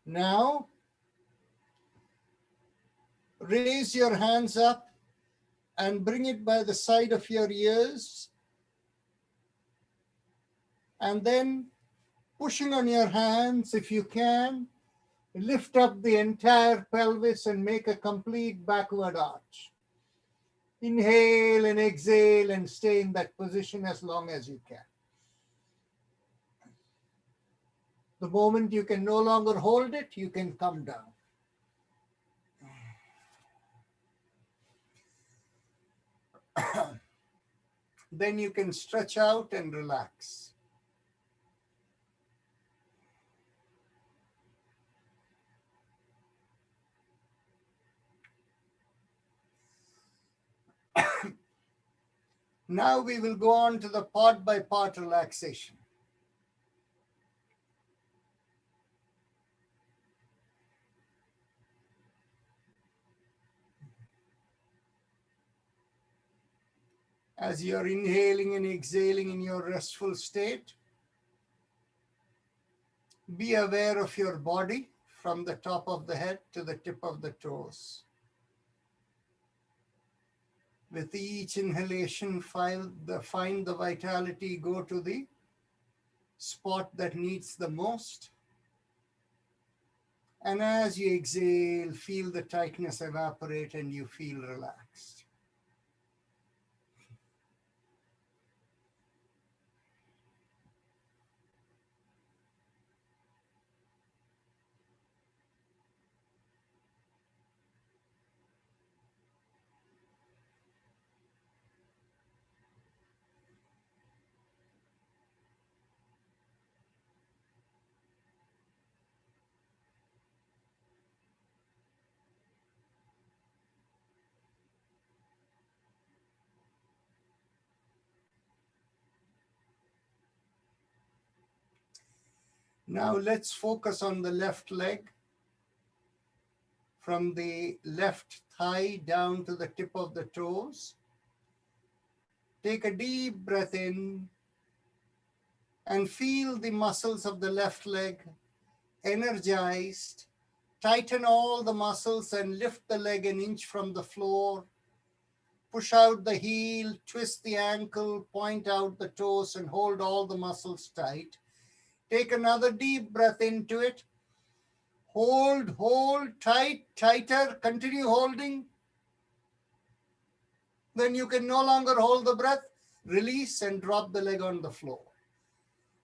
Now, raise your hands up and bring it by the side of your ears. And then, pushing on your hands, if you can, lift up the entire pelvis and make a complete backward arch. Inhale and exhale and stay in that position as long as you can. The moment you can no longer hold it, you can come down. Then you can stretch out and relax. Now we will go on to the part by part relaxation. As you're inhaling and exhaling in your restful state, be aware of your body from the top of the head to the tip of the toes. With each inhalation, find the vitality go to the spot that needs the most. And as you exhale, feel the tightness evaporate and you feel relaxed. Now let's focus on the left leg. From the left thigh down to the tip of the toes. Take a deep breath in and feel the muscles of the left leg energized. Tighten all the muscles and lift the leg an inch from the floor. Push out the heel, twist the ankle, point out the toes, and hold all the muscles tight. Take another deep breath into it. Hold, tight, tighter, continue holding. Then you can no longer hold the breath. Release and drop the leg on the floor.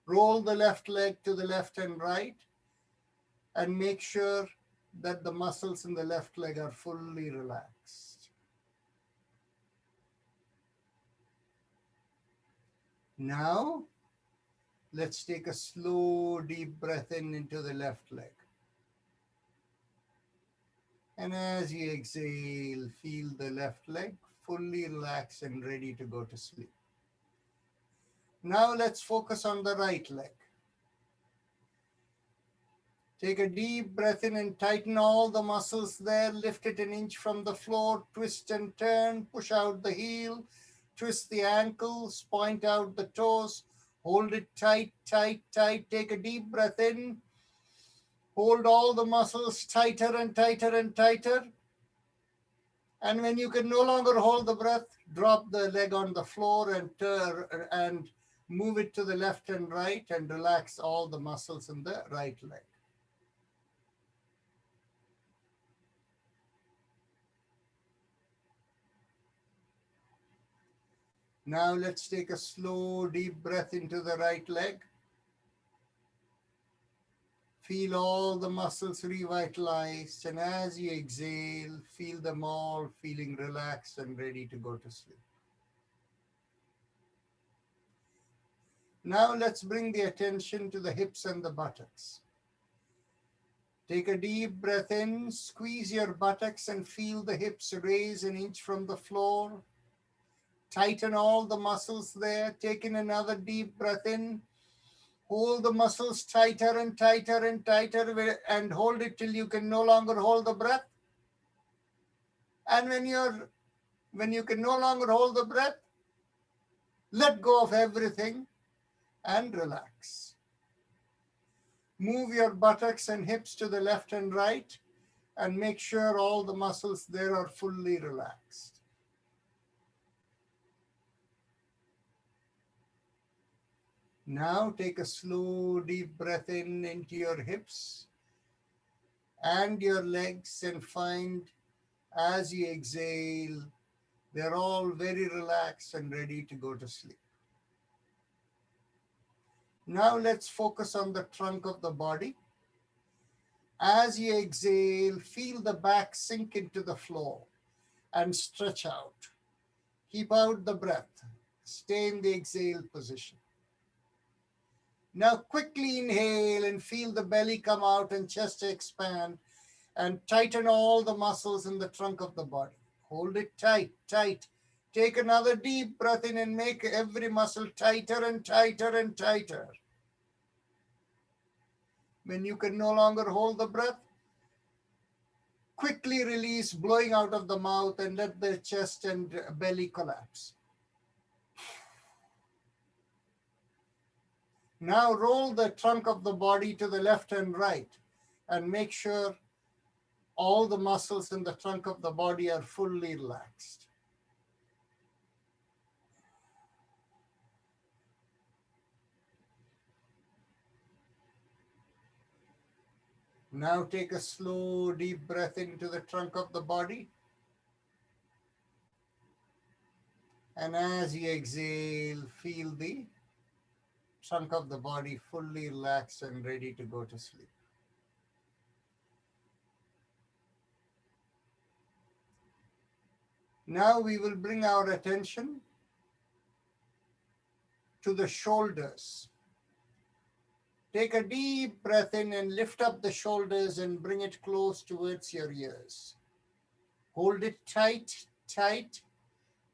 Roll the left leg to the left and right and make sure that the muscles in the left leg are fully relaxed. Now, let's take a slow, deep breath in into the left leg. And as you exhale, feel the left leg fully relaxed and ready to go to sleep. Now let's focus on the right leg. Take a deep breath in and tighten all the muscles there. Lift it an inch from the floor. Twist and turn. Push out the heel. Twist the ankles. Point out the toes. Hold it tight, tight, tight. Take a deep breath in. Hold all the muscles tighter and tighter and tighter. And when you can no longer hold the breath, drop the leg on the floor and turn and move it to the left and right and relax all the muscles in the right leg. Now let's take a slow, deep breath into the right leg. Feel all the muscles revitalized, and as you exhale, feel them all feeling relaxed and ready to go to sleep. Now let's bring the attention to the hips and the buttocks. Take a deep breath in, squeeze your buttocks and feel the hips raise an inch from the floor. Tighten all the muscles there. Take in another deep breath in. Hold the muscles tighter and tighter and tighter and hold it till you can no longer hold the breath. And when you can no longer hold the breath, let go of everything and relax. Move your buttocks and hips to the left and right and make sure all the muscles there are fully relaxed. Now take a slow, deep breath in into your hips and your legs and find as you exhale, they're all very relaxed and ready to go to sleep. Now let's focus on the trunk of the body. As you exhale, feel the back sink into the floor and stretch out. Keep out the breath. Stay in the exhale position. Now quickly inhale and feel the belly come out and chest expand and tighten all the muscles in the trunk of the body. Hold it tight, tight. Take another deep breath in and make every muscle tighter and tighter and tighter. When you can no longer hold the breath, quickly release, blowing out of the mouth, and let the chest and belly collapse. Now roll the trunk of the body to the left and right and make sure all the muscles in the trunk of the body are fully relaxed. Now take a slow, deep breath into the trunk of the body. And as you exhale, feel the trunk of the body fully relaxed and ready to go to sleep. Now we will bring our attention to the shoulders. Take a deep breath in and lift up the shoulders and bring it close towards your ears. Hold it tight, tight.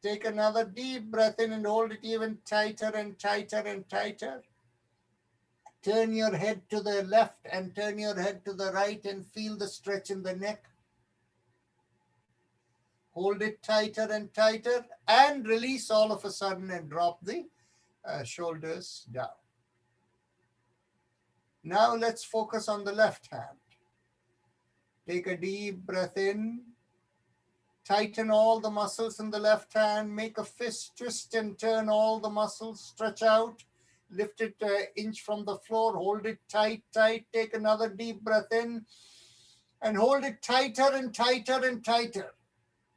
Take another deep breath in and hold it even tighter and tighter and tighter. Turn your head to the left and turn your head to the right and feel the stretch in the neck. Hold it tighter and tighter and release all of a sudden and drop the shoulders down. Now let's focus on the left hand. Take a deep breath in. Tighten all the muscles in the left hand. Make a fist twist and turn all the muscles. Stretch out. Lift it an inch from the floor. Hold it tight, tight. Take another deep breath in and hold it tighter and tighter and tighter.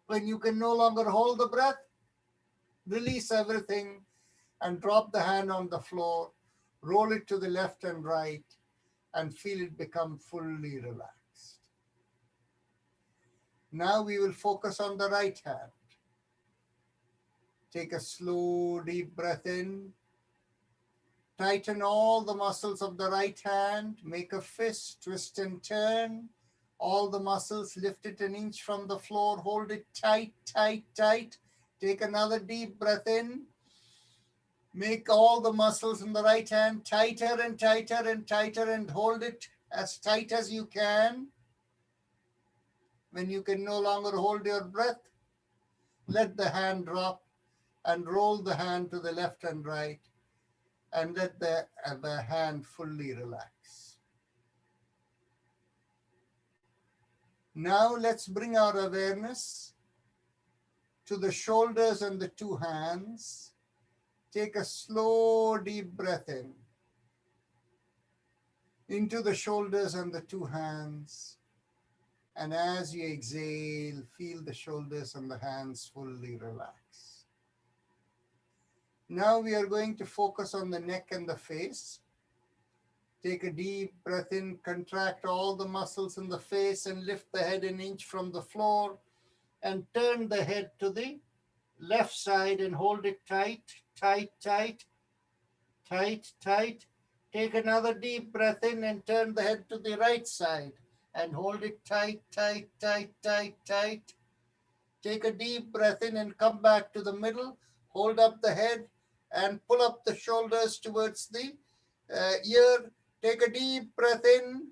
When you can no longer hold the breath, release everything and drop the hand on the floor. Roll it to the left and right and feel it become fully relaxed. Now we will focus on the right hand. Take a slow, deep breath in. Tighten all the muscles of the right hand. Make a fist, twist and turn. All the muscles, lift it an inch from the floor. Hold it tight, tight, tight. Take another deep breath in. Make all the muscles in the right hand tighter and tighter and tighter and hold it as tight as you can. When you can no longer hold your breath, let the hand drop and roll the hand to the left and right and let the hand fully relax. Now let's bring our awareness to the shoulders and the two hands. Take a slow, deep breath in into the shoulders and the two hands. And as you exhale, feel the shoulders and the hands fully relax. Now we are going to focus on the neck and the face. Take a deep breath in, contract all the muscles in the face and lift the head an inch from the floor and turn the head to the left side and hold it tight, tight, tight, tight, tight. Take another deep breath in and turn the head to the right side and hold it tight, tight, tight, tight, tight. Take a deep breath in and come back to the middle. Hold up the head and pull up the shoulders towards the ear. Take a deep breath in.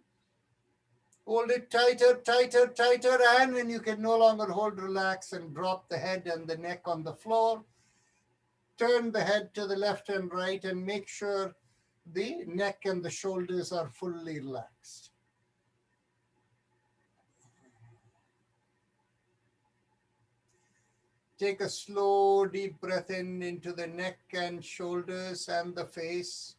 Hold it tighter, tighter, tighter, and when you can no longer hold, relax and drop the head and the neck on the floor. Turn the head to the left and right and make sure the neck and the shoulders are fully relaxed. Take a slow, deep breath in into the neck and shoulders and the face.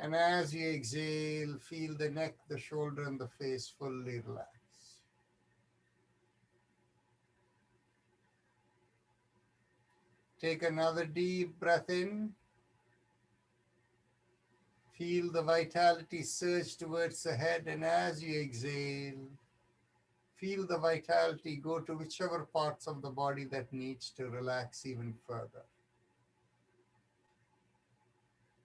And as you exhale, feel the neck, the shoulder, and the face fully relax. Take another deep breath in. Feel the vitality surge towards the head, and as you exhale, feel the vitality go to whichever parts of the body that needs to relax even further.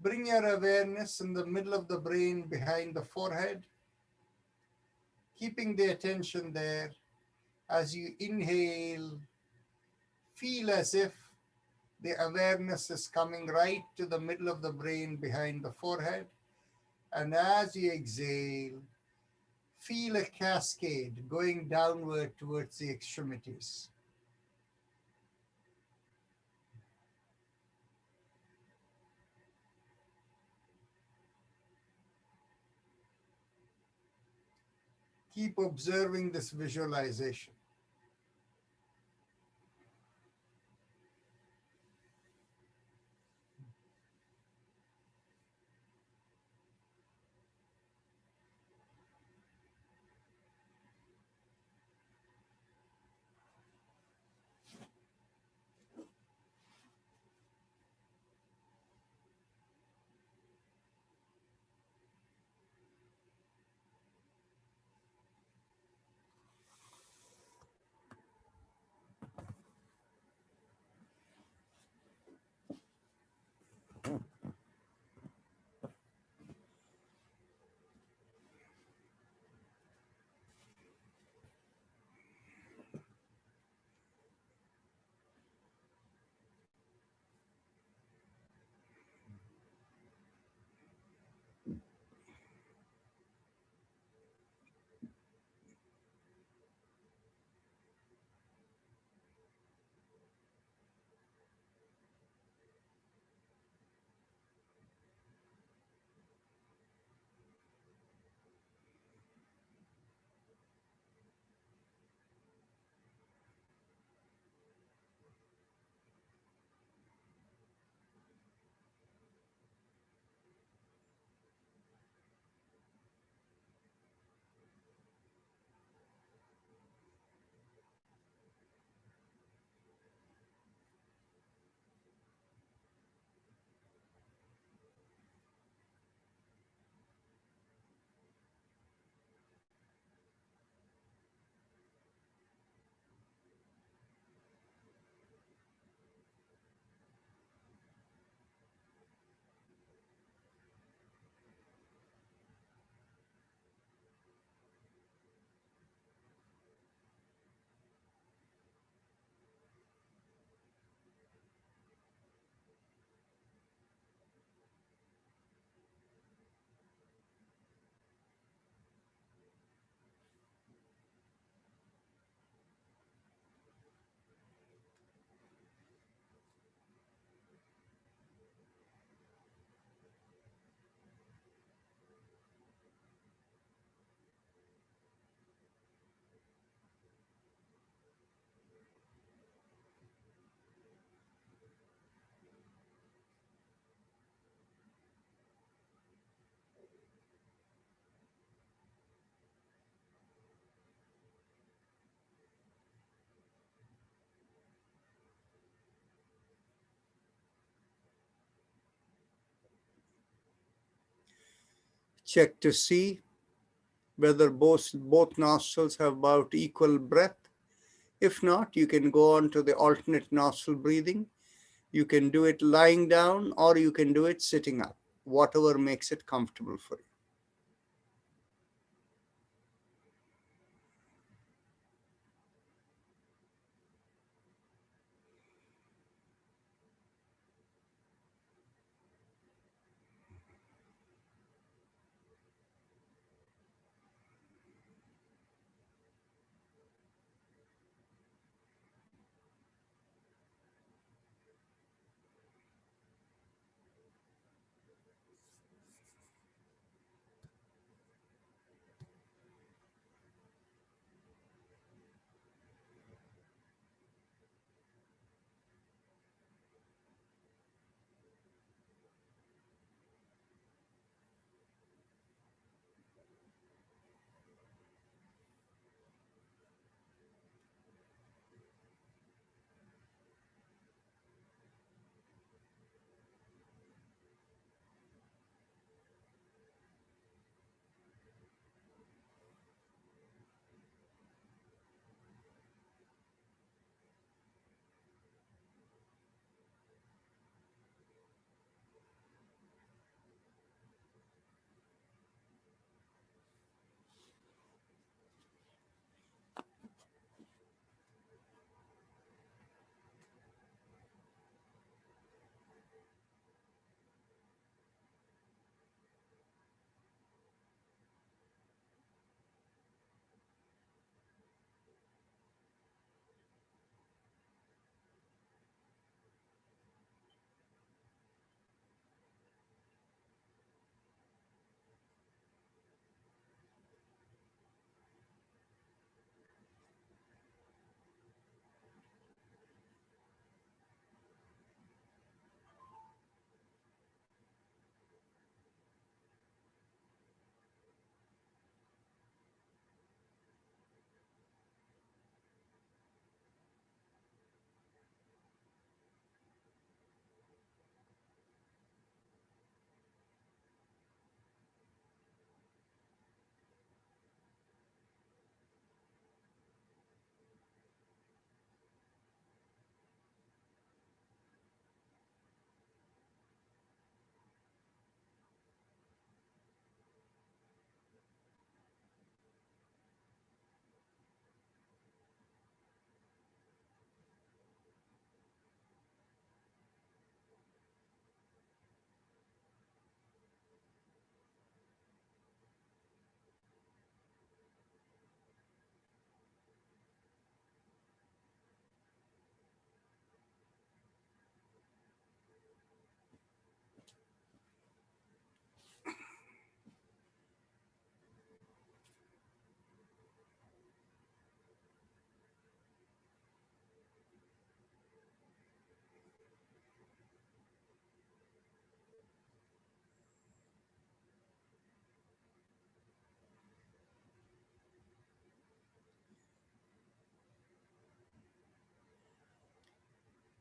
Bring your awareness in the middle of the brain behind the forehead, keeping the attention there. As you inhale, feel as if the awareness is coming right to the middle of the brain behind the forehead. And as you exhale, feel a cascade going downward towards the extremities. Keep observing this visualization. Check to see whether both nostrils have about equal breath. If not, you can go on to the alternate nostril breathing. You can do it lying down or you can do it sitting up, whatever makes it comfortable for you.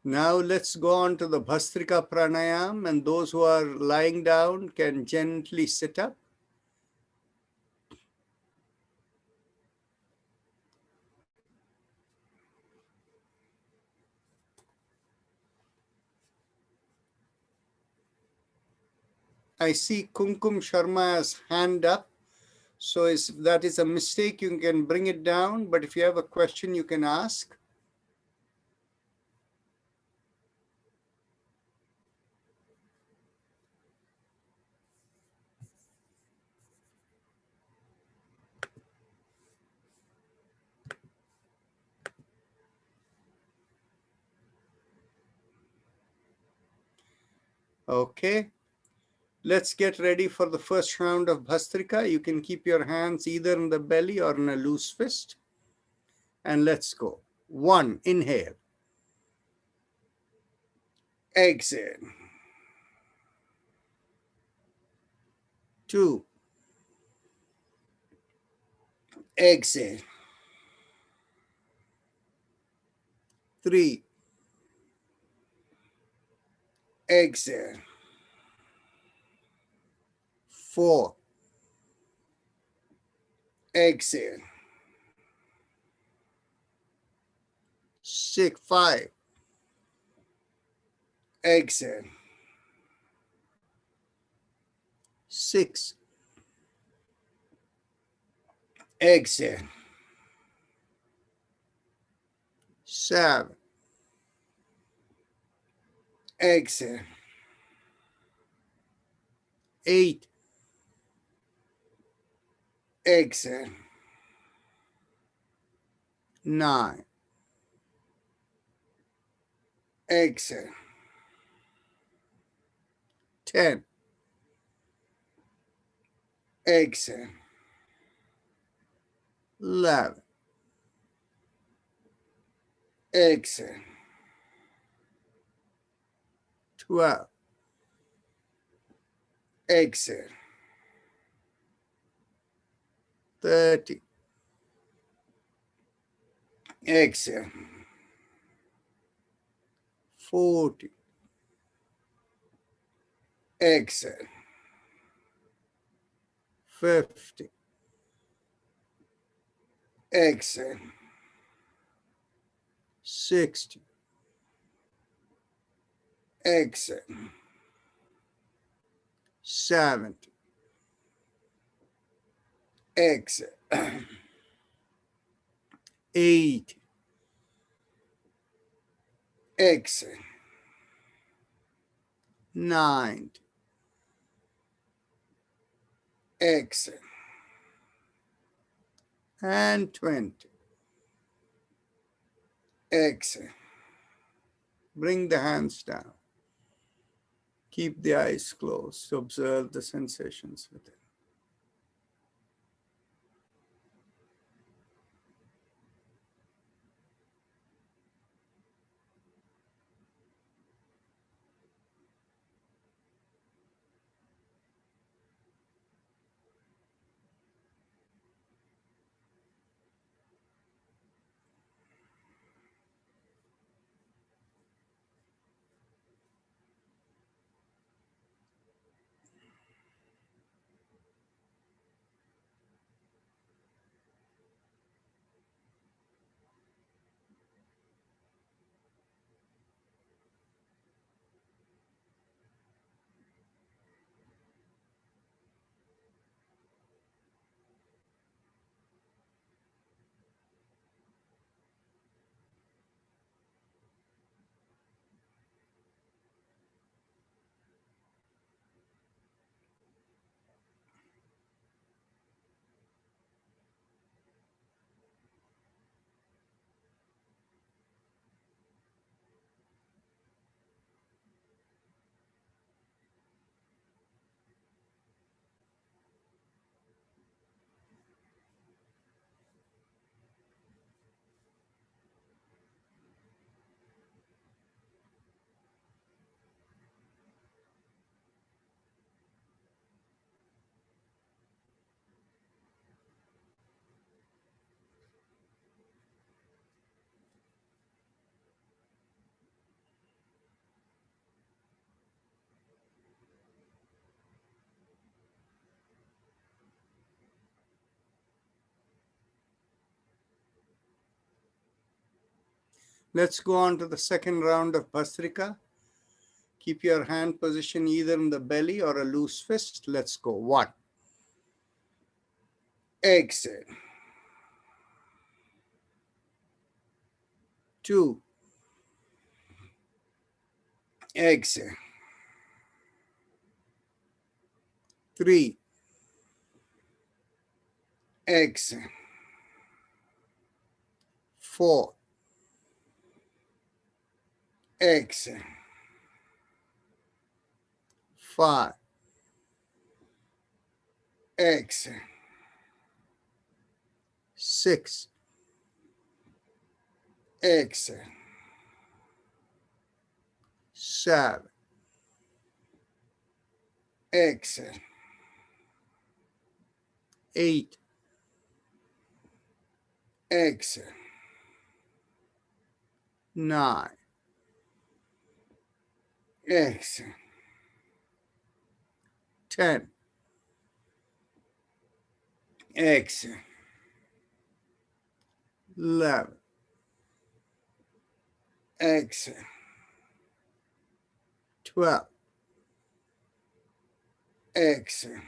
Now let's go on to the Bhastrika Pranayam, and those who are lying down can gently sit up. I see Kumkum Sharma's hand up. So if that is a mistake, you can bring it down. But if you have a question, you can ask. Okay. Let's get ready for the first round of Bhastrika. You can keep your hands either in the belly or in a loose fist. And let's go. 1, inhale. Exhale. 2, exhale. 3, exhale. 4, exhale. 6, 5, exhale. 6, exhale. 7, exhale. 8, exhale. 9, exhale. 10, exhale. 11, exhale. 12, exhale. 13, exhale. 14, exhale. 15, exhale. 16, exhale. 17, exhale. 18, exhale. 19, exhale. And 20, exhale. Bring the hands down. Keep the eyes closed to observe the sensations within. Let's go on to the second round of Bhastrika. Keep your hand position either in the belly or a loose fist. Let's go. 1. Exhale. 2. Exhale. 3. Exhale. 4. Exhale. 5. Exhale. 6. Exhale. 7. Exhale. 8. Exhale. 9. Exhale. 10. Exhale. 11. Exhale. 12. Exhale.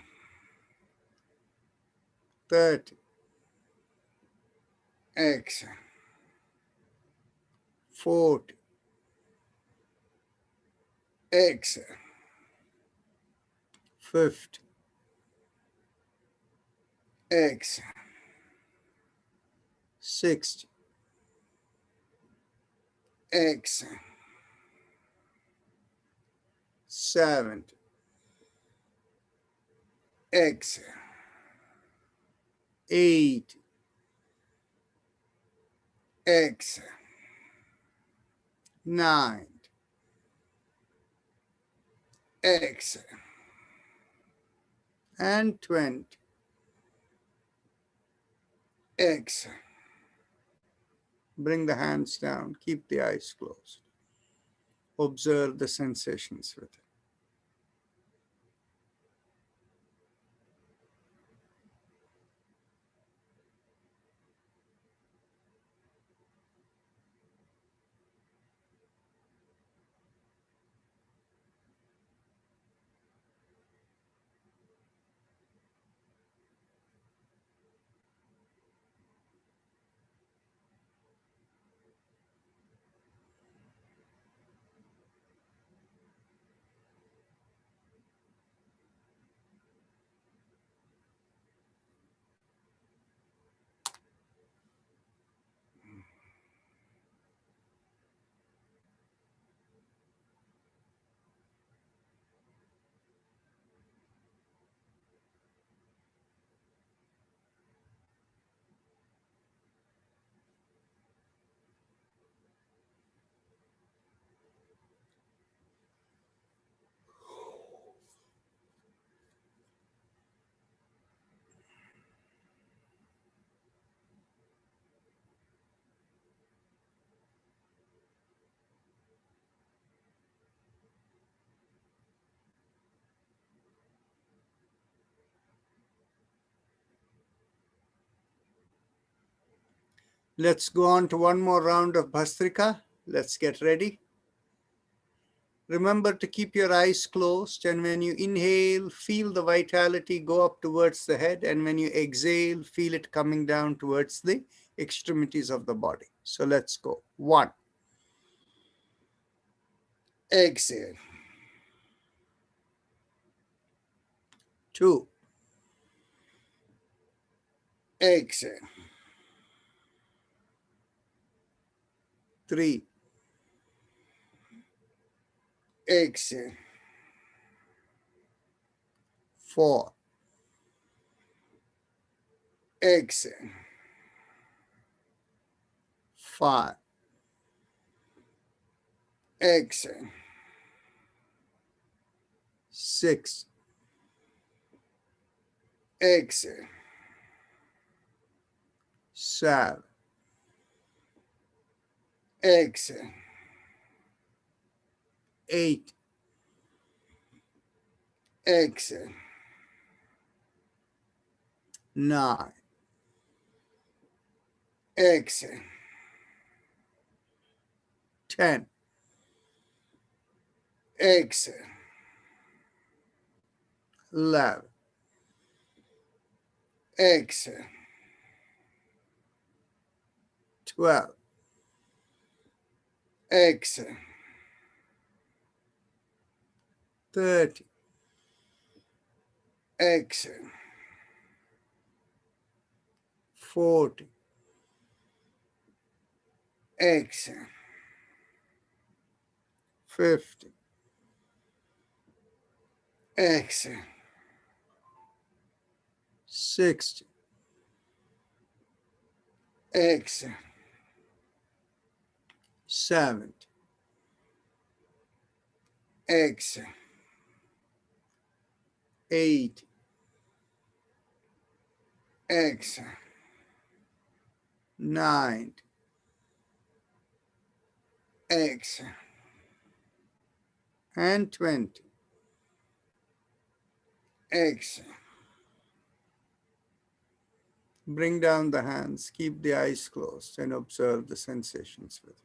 30. Exhale. 40. Exhale. 50. Exhale. 60. Exhale. 70. Exhale. 80. Exhale. 9. Exhale. And 20. Exhale. Bring the hands down. Keep the eyes closed. Observe the sensations with it. Let's go on to one more round of Bhastrika. Let's get ready. Remember to keep your eyes closed, and when you inhale, feel the vitality go up towards the head, and when you exhale, feel it coming down towards the extremities of the body. So let's go. 1. Exhale. 2. Exhale. 3. Exhale. 4. Exhale. 5. Exhale. 6. Exhale. 7. Exhale. 8. Exhale. 9. Exhale. 10. Exhale. 11. Exhale. 12. Exhale. 30. Exhale. 40. Exhale. 50. Exhale. 60. Exhale. 70. Exhale. 80. Exhale. 90. Exhale. And 20. Exhale. Bring down the hands, keep the eyes closed, and observe the sensations with it.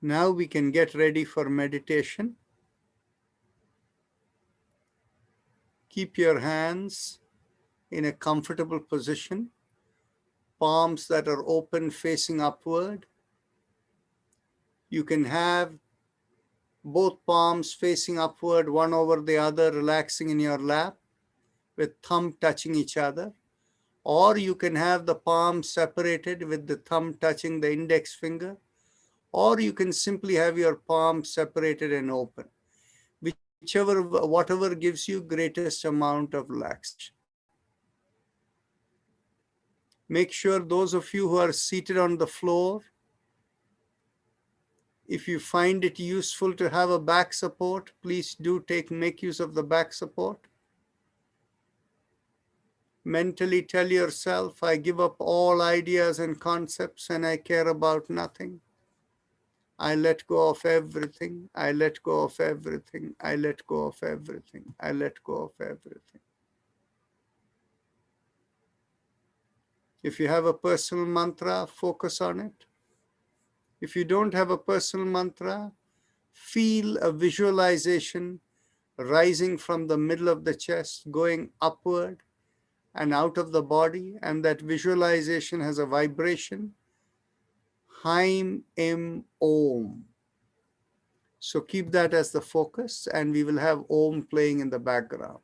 Now we can get ready for meditation. Keep your hands in a comfortable position, palms that are open facing upward. You can have both palms facing upward, one over the other, relaxing in your lap, with thumb touching each other. Or you can have the palms separated with the thumb touching the index finger. Or you can simply have your palms separated and open. Whatever gives you greatest amount of relaxation. Make sure those of you who are seated on the floor, if you find it useful to have a back support, please do make use of the back support. Mentally tell yourself, I give up all ideas and concepts and I care about nothing. I let go of everything. I let go of everything. I let go of everything. I let go of everything. If you have a personal mantra, focus on it. If you don't have a personal mantra, feel a visualization rising from the middle of the chest, going upward and out of the body, and that visualization has a vibration. Haim Im Om. So keep that as the focus, and we will have Om playing in the background.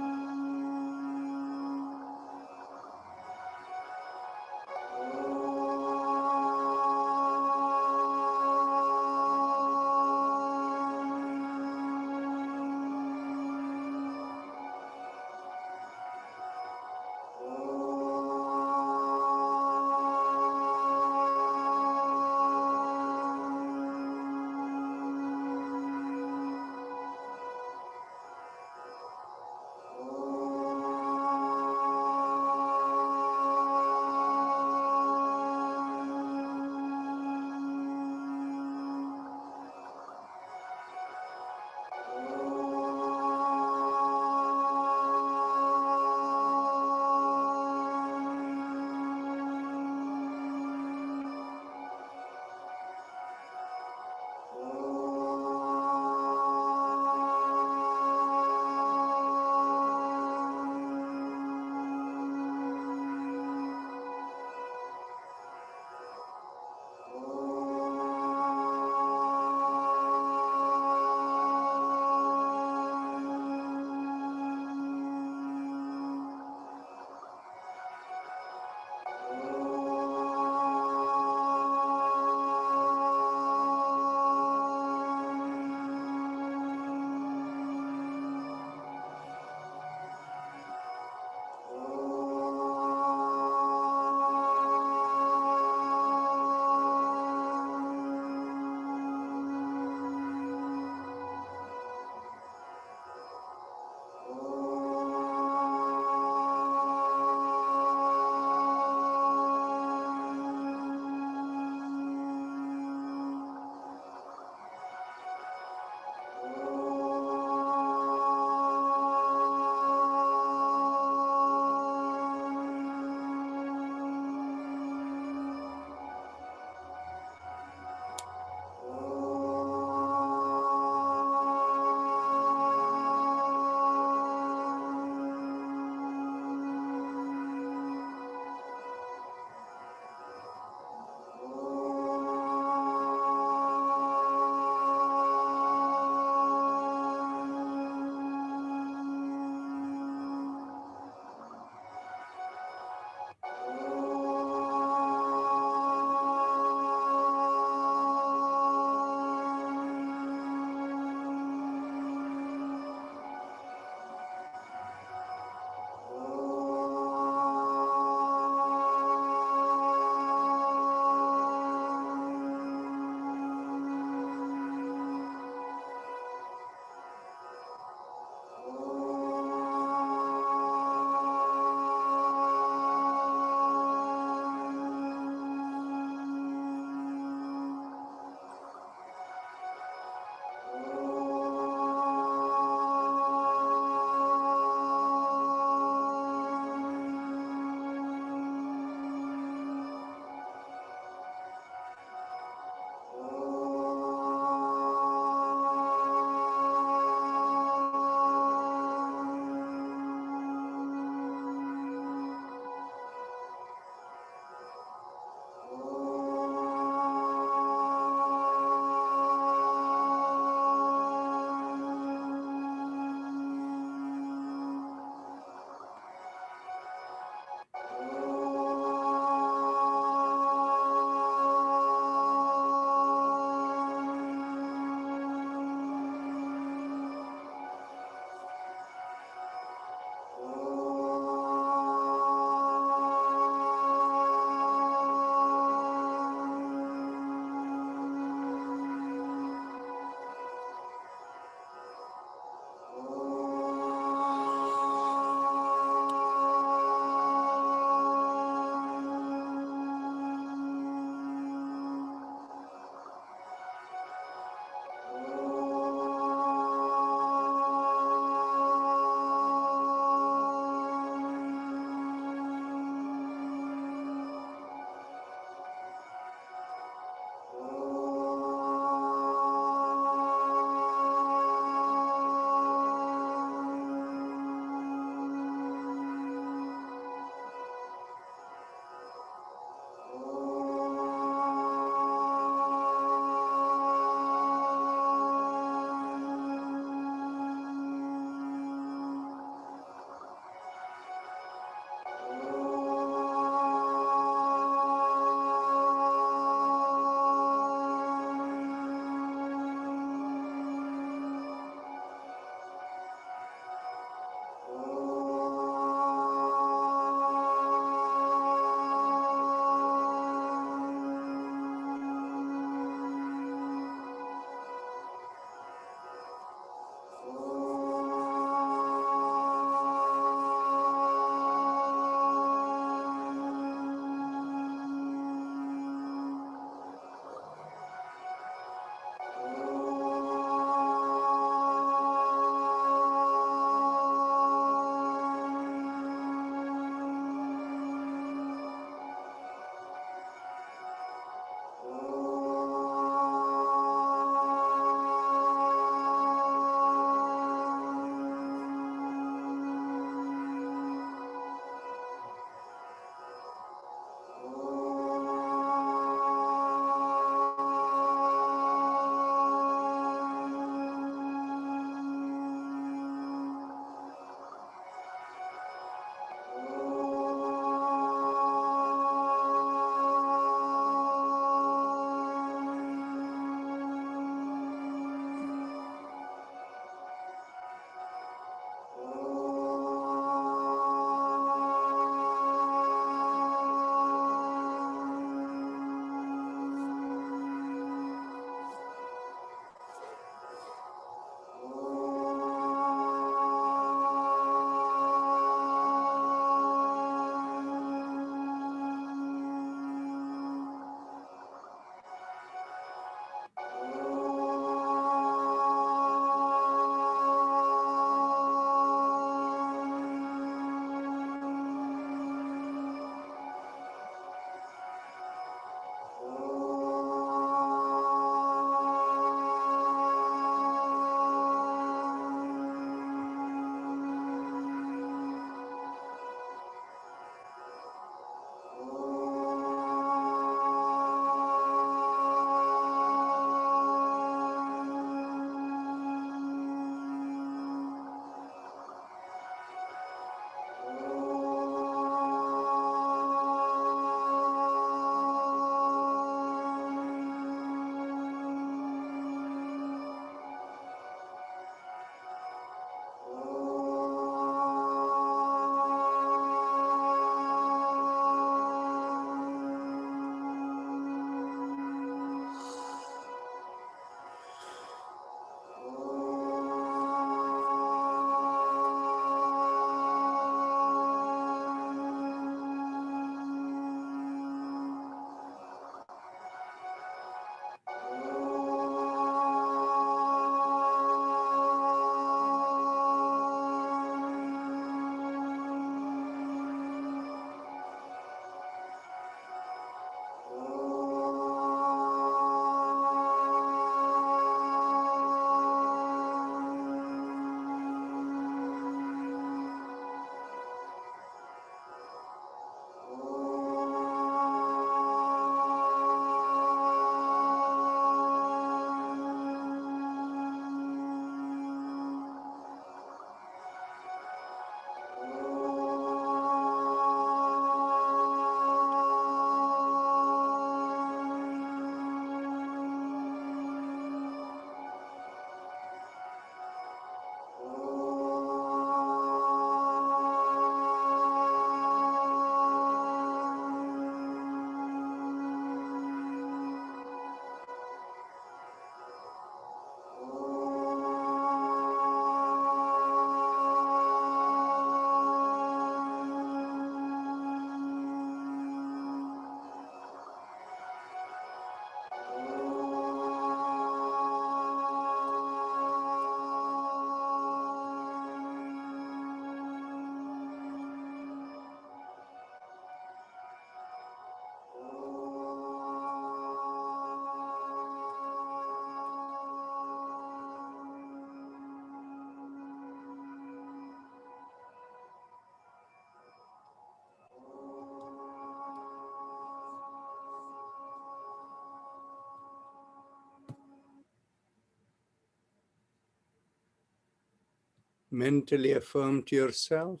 Mentally affirm to yourself,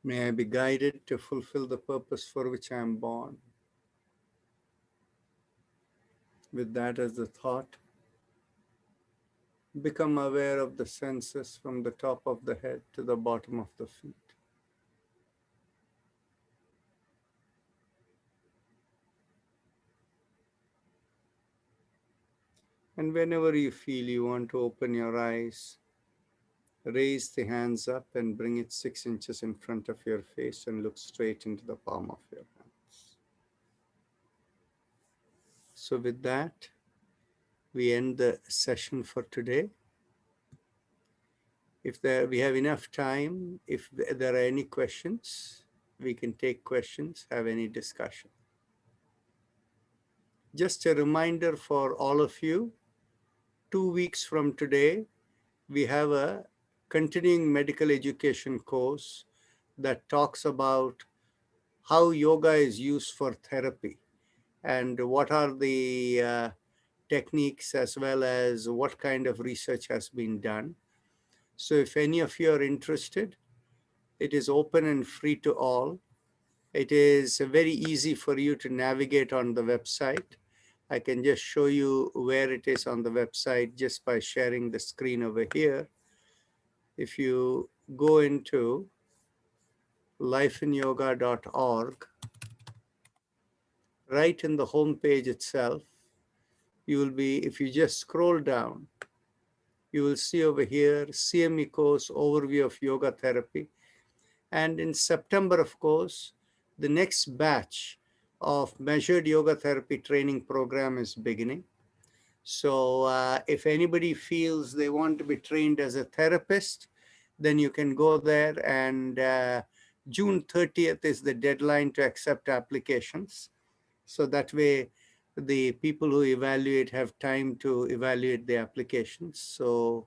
may I be guided to fulfill the purpose for which I am born. With that as the thought, become aware of the senses from the top of the head to the bottom of the feet. And whenever you feel you want to open your eyes, raise the hands up and bring it 6 inches in front of your face and look straight into the palm of your hands. So with that, we end the session for today. If we have enough time, if there are any questions, we can take questions, have any discussion. Just a reminder for all of you, 2 weeks from today, we have a continuing medical education course that talks about how yoga is used for therapy and what are the techniques as well as what kind of research has been done. So if any of you are interested, it is open and free to all. It is very easy for you to navigate on the website. I can just show you where it is on the website just by sharing the screen over here. If you go into lifeinyoga.org, right in the home page itself, you will be, if you just scroll down, you will see over here, CME course overview of yoga therapy. And in September, of course, the next batch of measured yoga therapy training program is beginning. So if anybody feels they want to be trained as a therapist, then you can go there, and June 30th is the deadline to accept applications. So that way the people who evaluate have time to evaluate the applications. So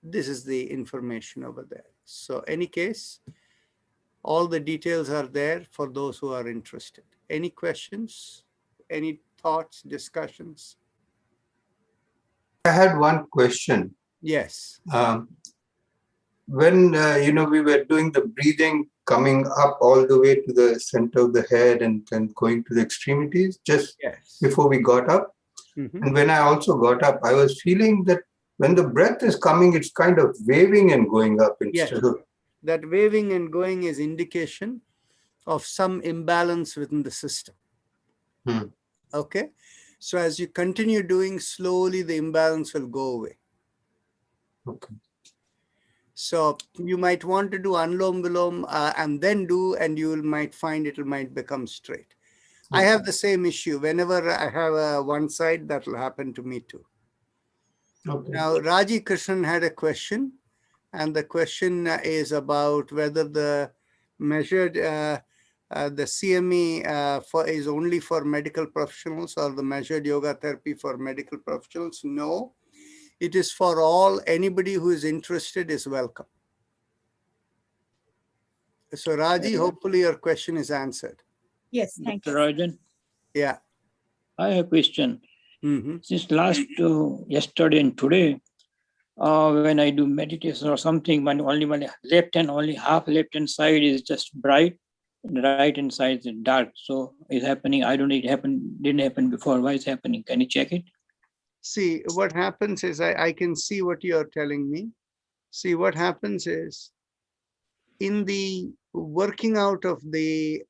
this is the information over there. So any case, all the details are there for those who are interested. Any questions? Any thoughts, discussions? I had one question. Yes. When we were doing the breathing, coming up all the way to the center of the head and then going to the extremities, just Yes. before we got up. And when I also got up, I was feeling that when the breath is coming, it's kind of waving and going up instead of. That waving and going is indication of some imbalance within the system. Okay. So as you continue doing, slowly the imbalance will go away. Okay. So you might want to do Anlom Vilom and then do, and you might find it might become straight. I have the same issue. Whenever I have one side, that will happen to me too. Okay. Now, Raji Krishnan had a question, and the question is about whether the measured, the CME is only for medical professionals, or the measured yoga therapy for medical professionals. No, it is for all. Anybody who is interested is welcome. So Raji, hopefully your question is answered. Yes, thank you. Dr. Rajan, Yeah. I have a question. Since last yesterday and today, when I do meditation or something, only my left hand, only half left hand side is just bright, and right hand side is dark. So it's happening. I don't know. Didn't happen before. Why is happening? Can you check it? See, what happens is I can see what you are telling me. See, what happens is in the working out of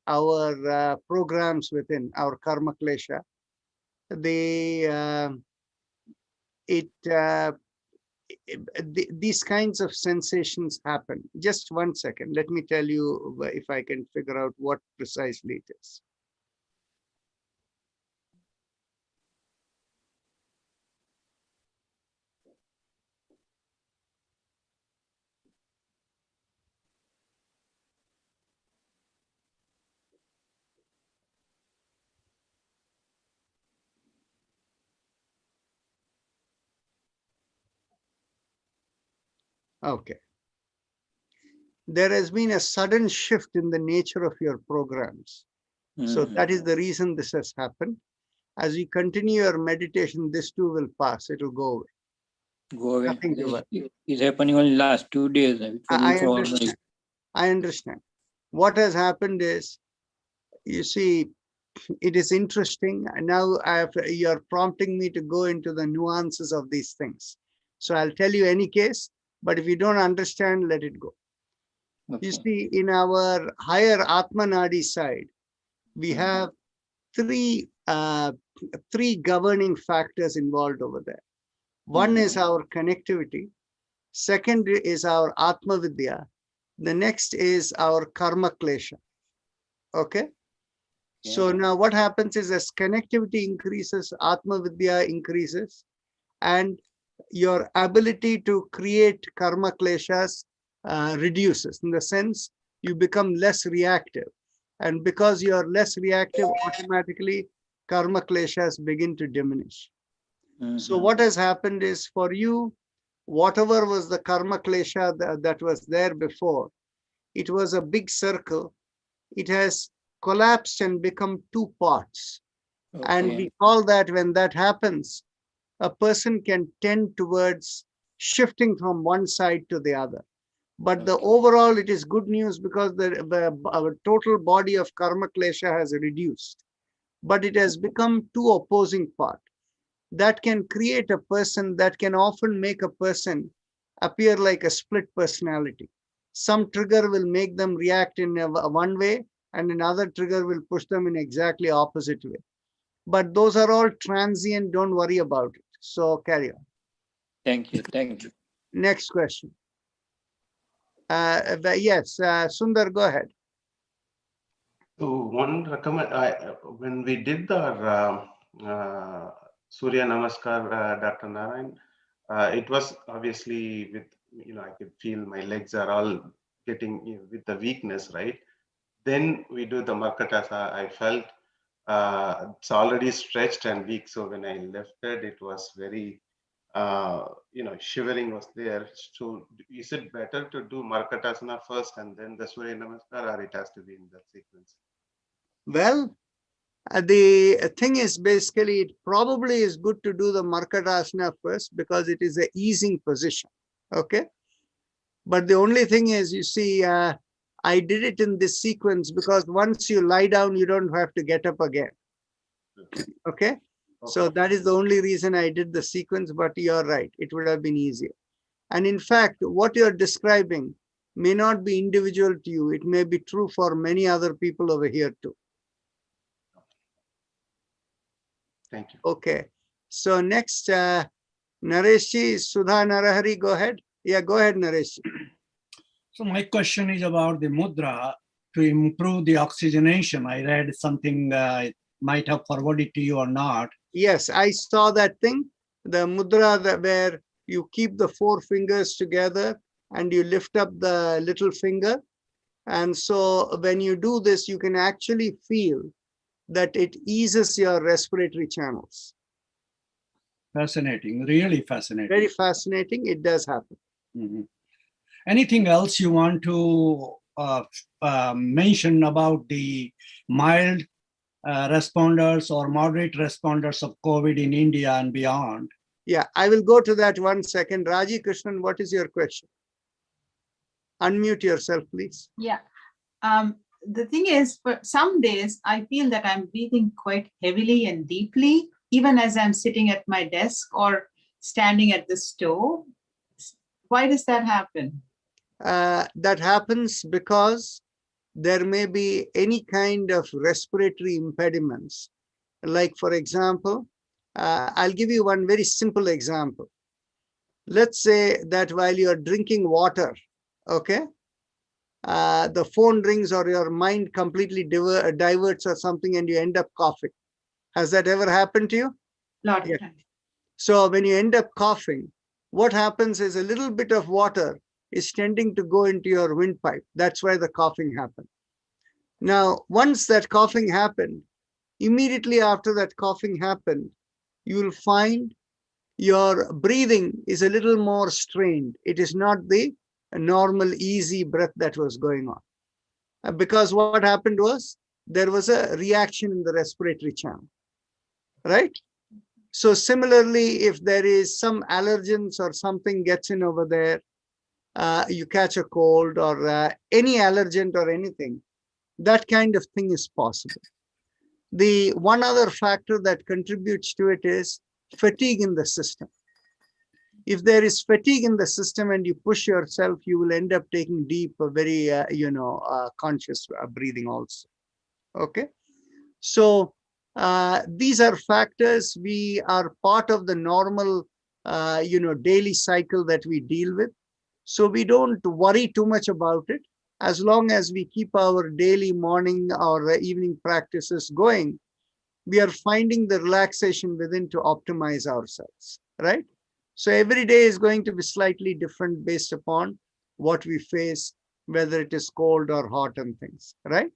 our programs within our karma klesha, these kinds of sensations happen. Just 1 second. Let me tell you if I can figure out what precisely it is. Okay. There has been a sudden shift in the nature of your programs. So that is the reason this has happened. As you continue your meditation, this too will pass. It will go away. go away. Nothing to worry. It's happening only last 2 days. I understand. I understand. What has happened is, you see, it is interesting. Now you're prompting me to go into the nuances of these things. So I'll tell you any case, but if you don't understand, let it go. Okay. You see, in our higher Atmanadi side, we have three governing factors involved over there. One is our connectivity. Second is our Atma Vidya. The next is our Karma Klesha. Okay? So now what happens is, as connectivity increases, Atma Vidya increases, and your ability to create Karma Kleshas reduces, in the sense you become less reactive. And because you are less reactive, automatically Karma Kleshas begin to diminish. So what has happened is, for you, whatever was the Karma Klesha that was there before, it was a big circle. It has collapsed and become two parts. And we call that, when that happens, a person can tend towards shifting from one side to the other. But the overall, it is good news, because our total body of Karma Klesha has reduced. But it has become two opposing parts. That can create a person, that can often make a person appear like a split personality. Some trigger will make them react in one way, and another trigger will push them in exactly opposite way. But those are all transient, don't worry about it. So carry on. Thank you. Thank you. Next question. Yes, Sundar, go ahead. So one recommend, when we did the Surya Namaskar, Dr. Narayan, it was obviously with, I could feel my legs are all getting with the weakness, right? Then we do the Markatasa. I felt it's already stretched and weak. So when I lifted, it was very, shivering was there. So is it better to do Markatasana first and then the Surya Namaskar, or it has to be in that sequence? Well, the thing is, basically, it probably is good to do the Markatasana first, because it is an easing position. Okay. But the only thing is, you see, I did it in this sequence because once you lie down, you don't have to get up again. Okay. So that is the only reason I did the sequence, but you're right. It would have been easier. And in fact, what you're describing may not be individual to you. It may be true for many other people over here too. Thank you. Okay. So next, Nareshji, Sudha Narahari, go ahead. Yeah, go ahead, Naresh. So my question is about the mudra to improve the oxygenation. I read something, might have forwarded to you or not. Yes, I saw that thing, the mudra where you keep the four fingers together and you lift up the little finger. And so when you do this, you can actually feel that it eases your respiratory channels. Fascinating, really fascinating. Very fascinating. It does happen. Mm-hmm. Anything else you want to mention about the mild responders or moderate responders of COVID in India and beyond? Yeah, I will go to that 1 second. Raji Krishnan, what is your question? Unmute yourself, please. Yeah. The thing is, for some days, I feel that I'm breathing quite heavily and deeply, even as I'm sitting at my desk or standing at the stove. Why does that happen? That happens because there may be any kind of respiratory impediments. Like, for example, I'll give you one very simple example. Let's say that while you're drinking water, okay, the phone rings or your mind completely diverts or something and you end up coughing. Has that ever happened to you? Lot of times. So when you end up coughing, what happens is a little bit of water is tending to go into your windpipe. That's why the coughing happened. Now, once that coughing happened, immediately after that coughing happened, you will find your breathing is a little more strained. It is not the normal, easy breath that was going on. Because what happened was there was a reaction in the respiratory channel, right? So similarly, if there is some allergens or something gets in over there, you catch a cold or any allergen or anything, that kind of thing is possible. The one other factor that contributes to it is fatigue in the system. If there is fatigue in the system and you push yourself, you will end up taking deep, very, conscious breathing also. Okay. So these are factors. We are part of the normal, daily cycle that we deal with. So we don't worry too much about it. As long as we keep our daily morning or evening practices going, we are finding the relaxation within to optimize ourselves, right? So every day is going to be slightly different based upon what we face, whether it is cold or hot and things, right?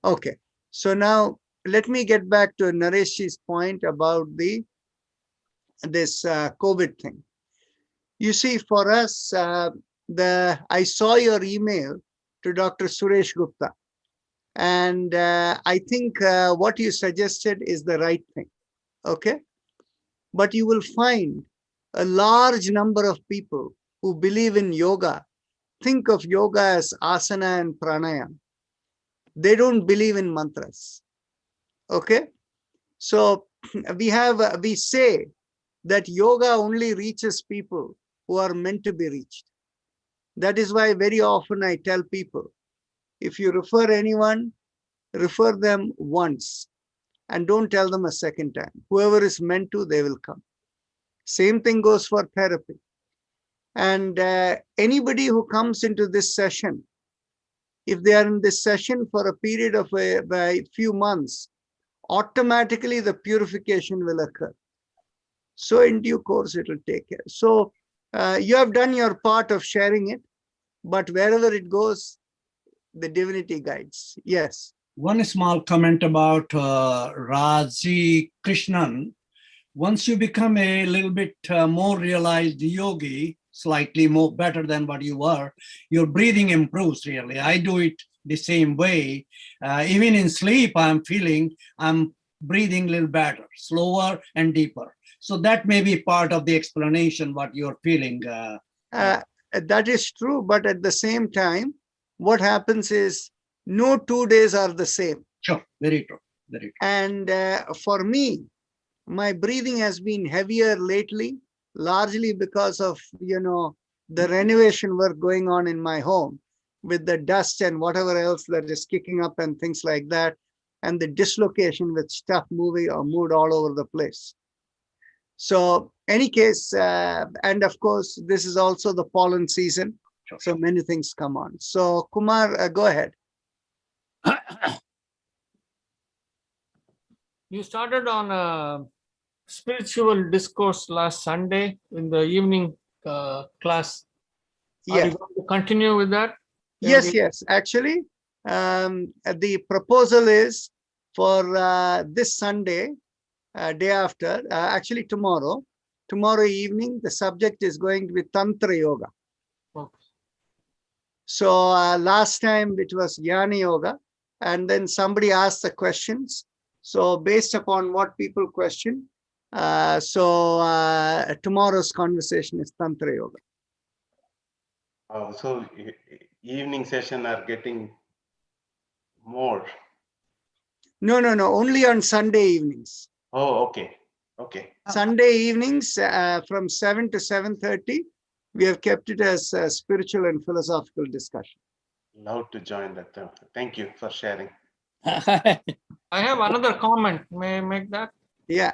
Okay. So now let me get back to Naresh's point about this COVID thing. You see, for us, I saw your email to Dr. Suresh Gupta, and I think what you suggested is the right thing. Okay. But you will find a large number of people who believe in yoga, think of yoga as asana and pranayama. They don't believe in mantras. Okay. So we say that yoga only reaches people who are meant to be reached. That is why very often I tell people, if you refer anyone, refer them once and don't tell them a second time. Whoever is meant to, they will come. Same thing goes for therapy. And anybody who comes into this session, if they are in this session for a period of a few months, automatically the purification will occur. So in due course, it will take care. So you have done your part of sharing it, but wherever it goes, the divinity guides. Yes. One small comment about Raji Krishnan. Once you become a little bit more realized yogi, slightly more better than what you were, your breathing improves really. I do it the same way. Even in sleep, I'm feeling I'm breathing a little better, slower and deeper. So that may be part of the explanation what you're feeling. That is true, but at the same time, what happens is no 2 days are the same. Sure, very true, very true. And for me, my breathing has been heavier lately, largely because of, the renovation work going on in my home with the dust and whatever else that is kicking up and things like that, and the dislocation with stuff moving or moved all over the place. So any case, and of course, this is also the pollen season. Sure. So many things come on. So Kumar, go ahead. You started on a spiritual discourse last Sunday in the evening class. Are Yes. you going to continue with that? Yes. Actually, the proposal is for this Sunday, day after, actually tomorrow evening, the subject is going to be Tantra Yoga. Okay. So last time it was Jnana Yoga, and then somebody asked the questions. So based upon what people question, tomorrow's conversation is Tantra Yoga. So evening session are getting more. No, only on Sunday evenings. Oh, okay. Sunday evenings from 7 to 7:30, we have kept it as a spiritual and philosophical discussion. Love to join that. Thank you for sharing. I have another comment. May I make that? Yeah.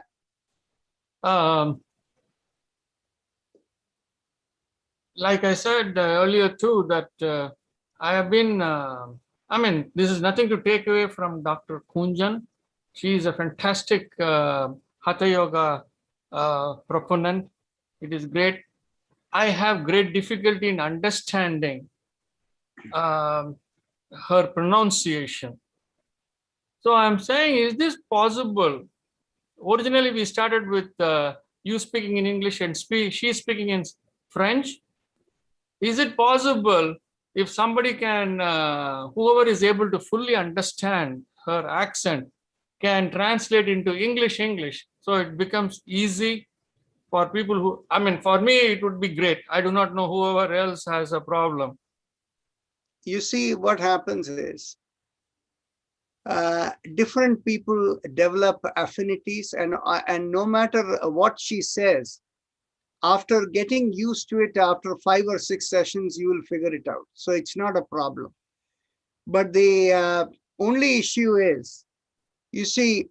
Like I said earlier too, that I have been, this is nothing to take away from Dr. Kunjan. She is a fantastic Hatha Yoga proponent. It is great. I have great difficulty in understanding her pronunciation. So I'm saying, is this possible? Originally, we started with you speaking in English and she speaking in French. Is it possible if somebody can, whoever is able to fully understand her accent, can translate into English, So it becomes easy for people who, I mean, for me, it would be great. I do not know whoever else has a problem. You see, what happens is different people develop affinities, and no matter what she says, after getting used to it, after 5 or 6 sessions, you will figure it out. So it's not a problem. But the only issue is, you see,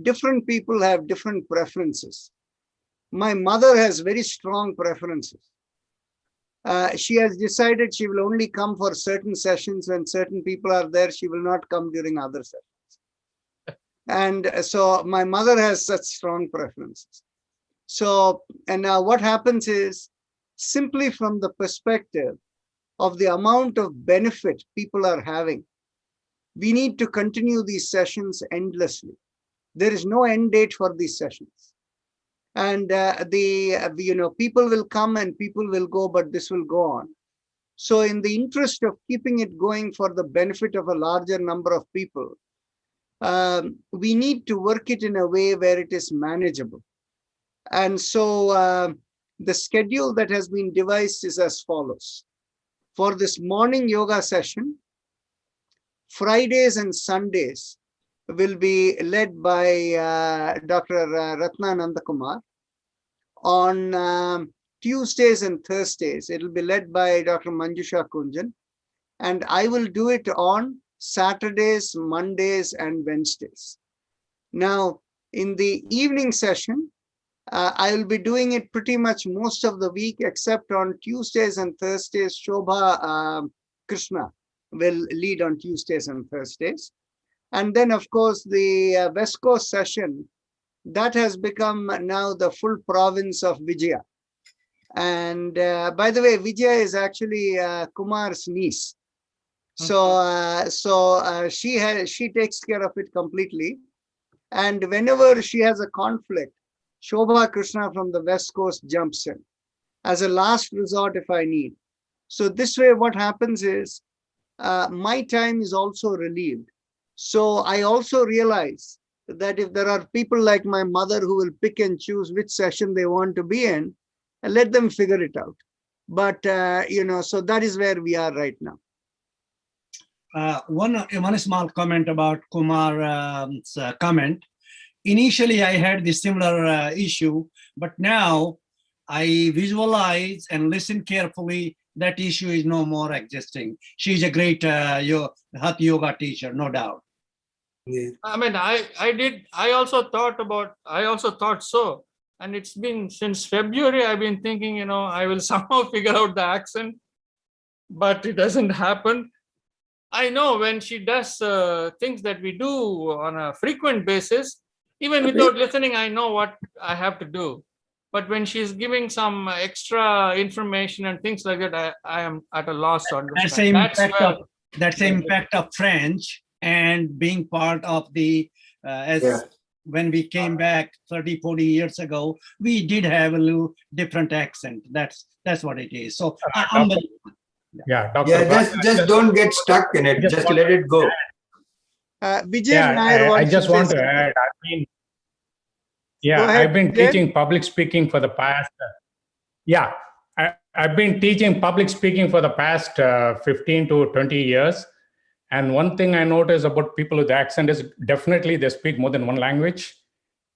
different people have different preferences. My mother has very strong preferences. She has decided she will only come for certain sessions when certain people are there. She will not come during other sessions. And so my mother has such strong preferences. So, and now what happens is, simply from the perspective of the amount of benefit people are having, we need to continue these sessions endlessly. There is no end date for these sessions. And people will come and people will go, but this will go on. So in the interest of keeping it going for the benefit of a larger number of people, we need to work it in a way where it is manageable. And so the schedule that has been devised is as follows. For this morning yoga session, Fridays and Sundays will be led by Dr. Ratna Nandakumar. On Tuesdays and Thursdays, it will be led by Dr. Manjusha Kunjan. And I will do it on Saturdays, Mondays, and Wednesdays. Now, in the evening session, I will be doing it pretty much most of the week, except on Tuesdays and Thursdays. Shobha Krishna will lead on Tuesdays and Thursdays. And then, of course, the West Coast session, that has become now the full province of Vijaya. And by the way, Vijaya is actually Kumar's niece. So she takes care of it completely. And whenever she has a conflict, Shobha Krishna from the West Coast jumps in as a last resort if I need. So this way, what happens is my time is also relieved. So I also realize that if there are people like my mother who will pick and choose which session they want to be in, let them figure it out. But, so that is where we are right now. One small comment about Kumar's comment. Initially, I had this similar issue, but now I visualize and listen carefully. That issue is no more existing. She's a great Hatha yoga teacher, no doubt. Yeah. I mean, I also thought so. And it's been since February, I've been thinking, I will somehow figure out the accent, but it doesn't happen. I know when she does things that we do on a frequent basis, even without listening, I know what I have to do. But when she's giving some extra information and things like that, I am at a loss to understand. That's the impact of French and being part of the, when we came back 30, 40 years ago, we did have a little different accent. That's what it is. So just don't get stuck in it. Just let it go. I just want to add. I've been teaching public speaking for the past. I've been teaching public speaking for the past 15 to 20 years. And one thing I notice about people with accent is definitely they speak more than one language,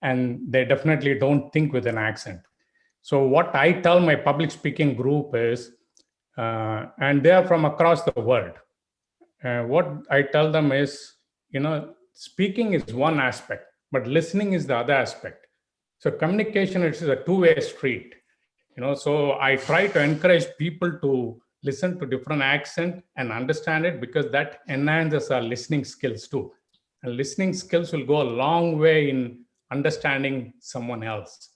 and they definitely don't think with an accent. So what I tell my public speaking group is, and they are from across the world. What I tell them is, speaking is one aspect, but listening is the other aspect. So communication is a two-way street. So I try to encourage people to listen to different accent and understand it, because that enhances our listening skills too. And listening skills will go a long way in understanding someone else.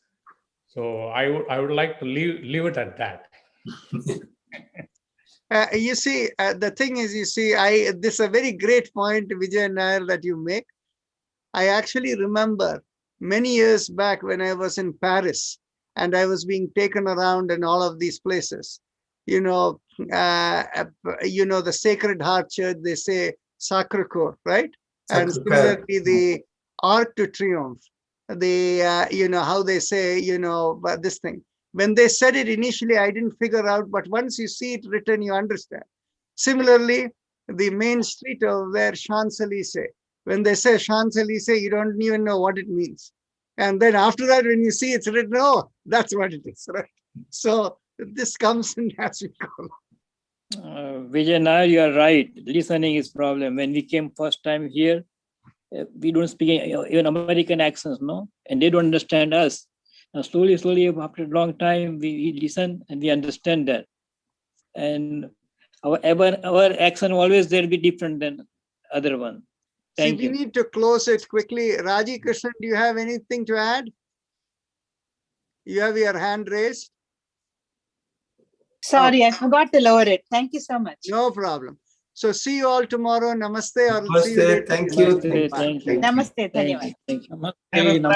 So I would like to leave it at that. You see, the thing is, this is a very great point, Vijay Nair, that you make. I actually remember many years back when I was in Paris and I was being taken around in all of these places. The Sacred Heart Church, they say Sacré-Cœur, right? And similarly, the Arc de Triomphe, how they say, but this thing. When they said it initially, I didn't figure out, but once you see it written, you understand. Similarly, the main street over there, Champs-Élysées. When they say Champs-Élysées, you don't even know what it means. And then after that, when you see it's written, oh, that's what it is, right? So this comes in as we go. Vijay Nair, you are right. Listening is problem. When we came first time here, we don't speak even American accents, no? And they don't understand us. Now slowly, after a long time, we listen and we understand that. And our accent always there be different than other one. Thank you. We need to close it quickly. Raji Krishnan, do you have anything to add? You have your hand raised. Sorry, I forgot to lower it. Thank you so much. No problem. So see you all tomorrow. Namaste. Or Namaste. see you later. Thank you. Thank you. Namaste. Thank you. Dhanyawad. Thank you.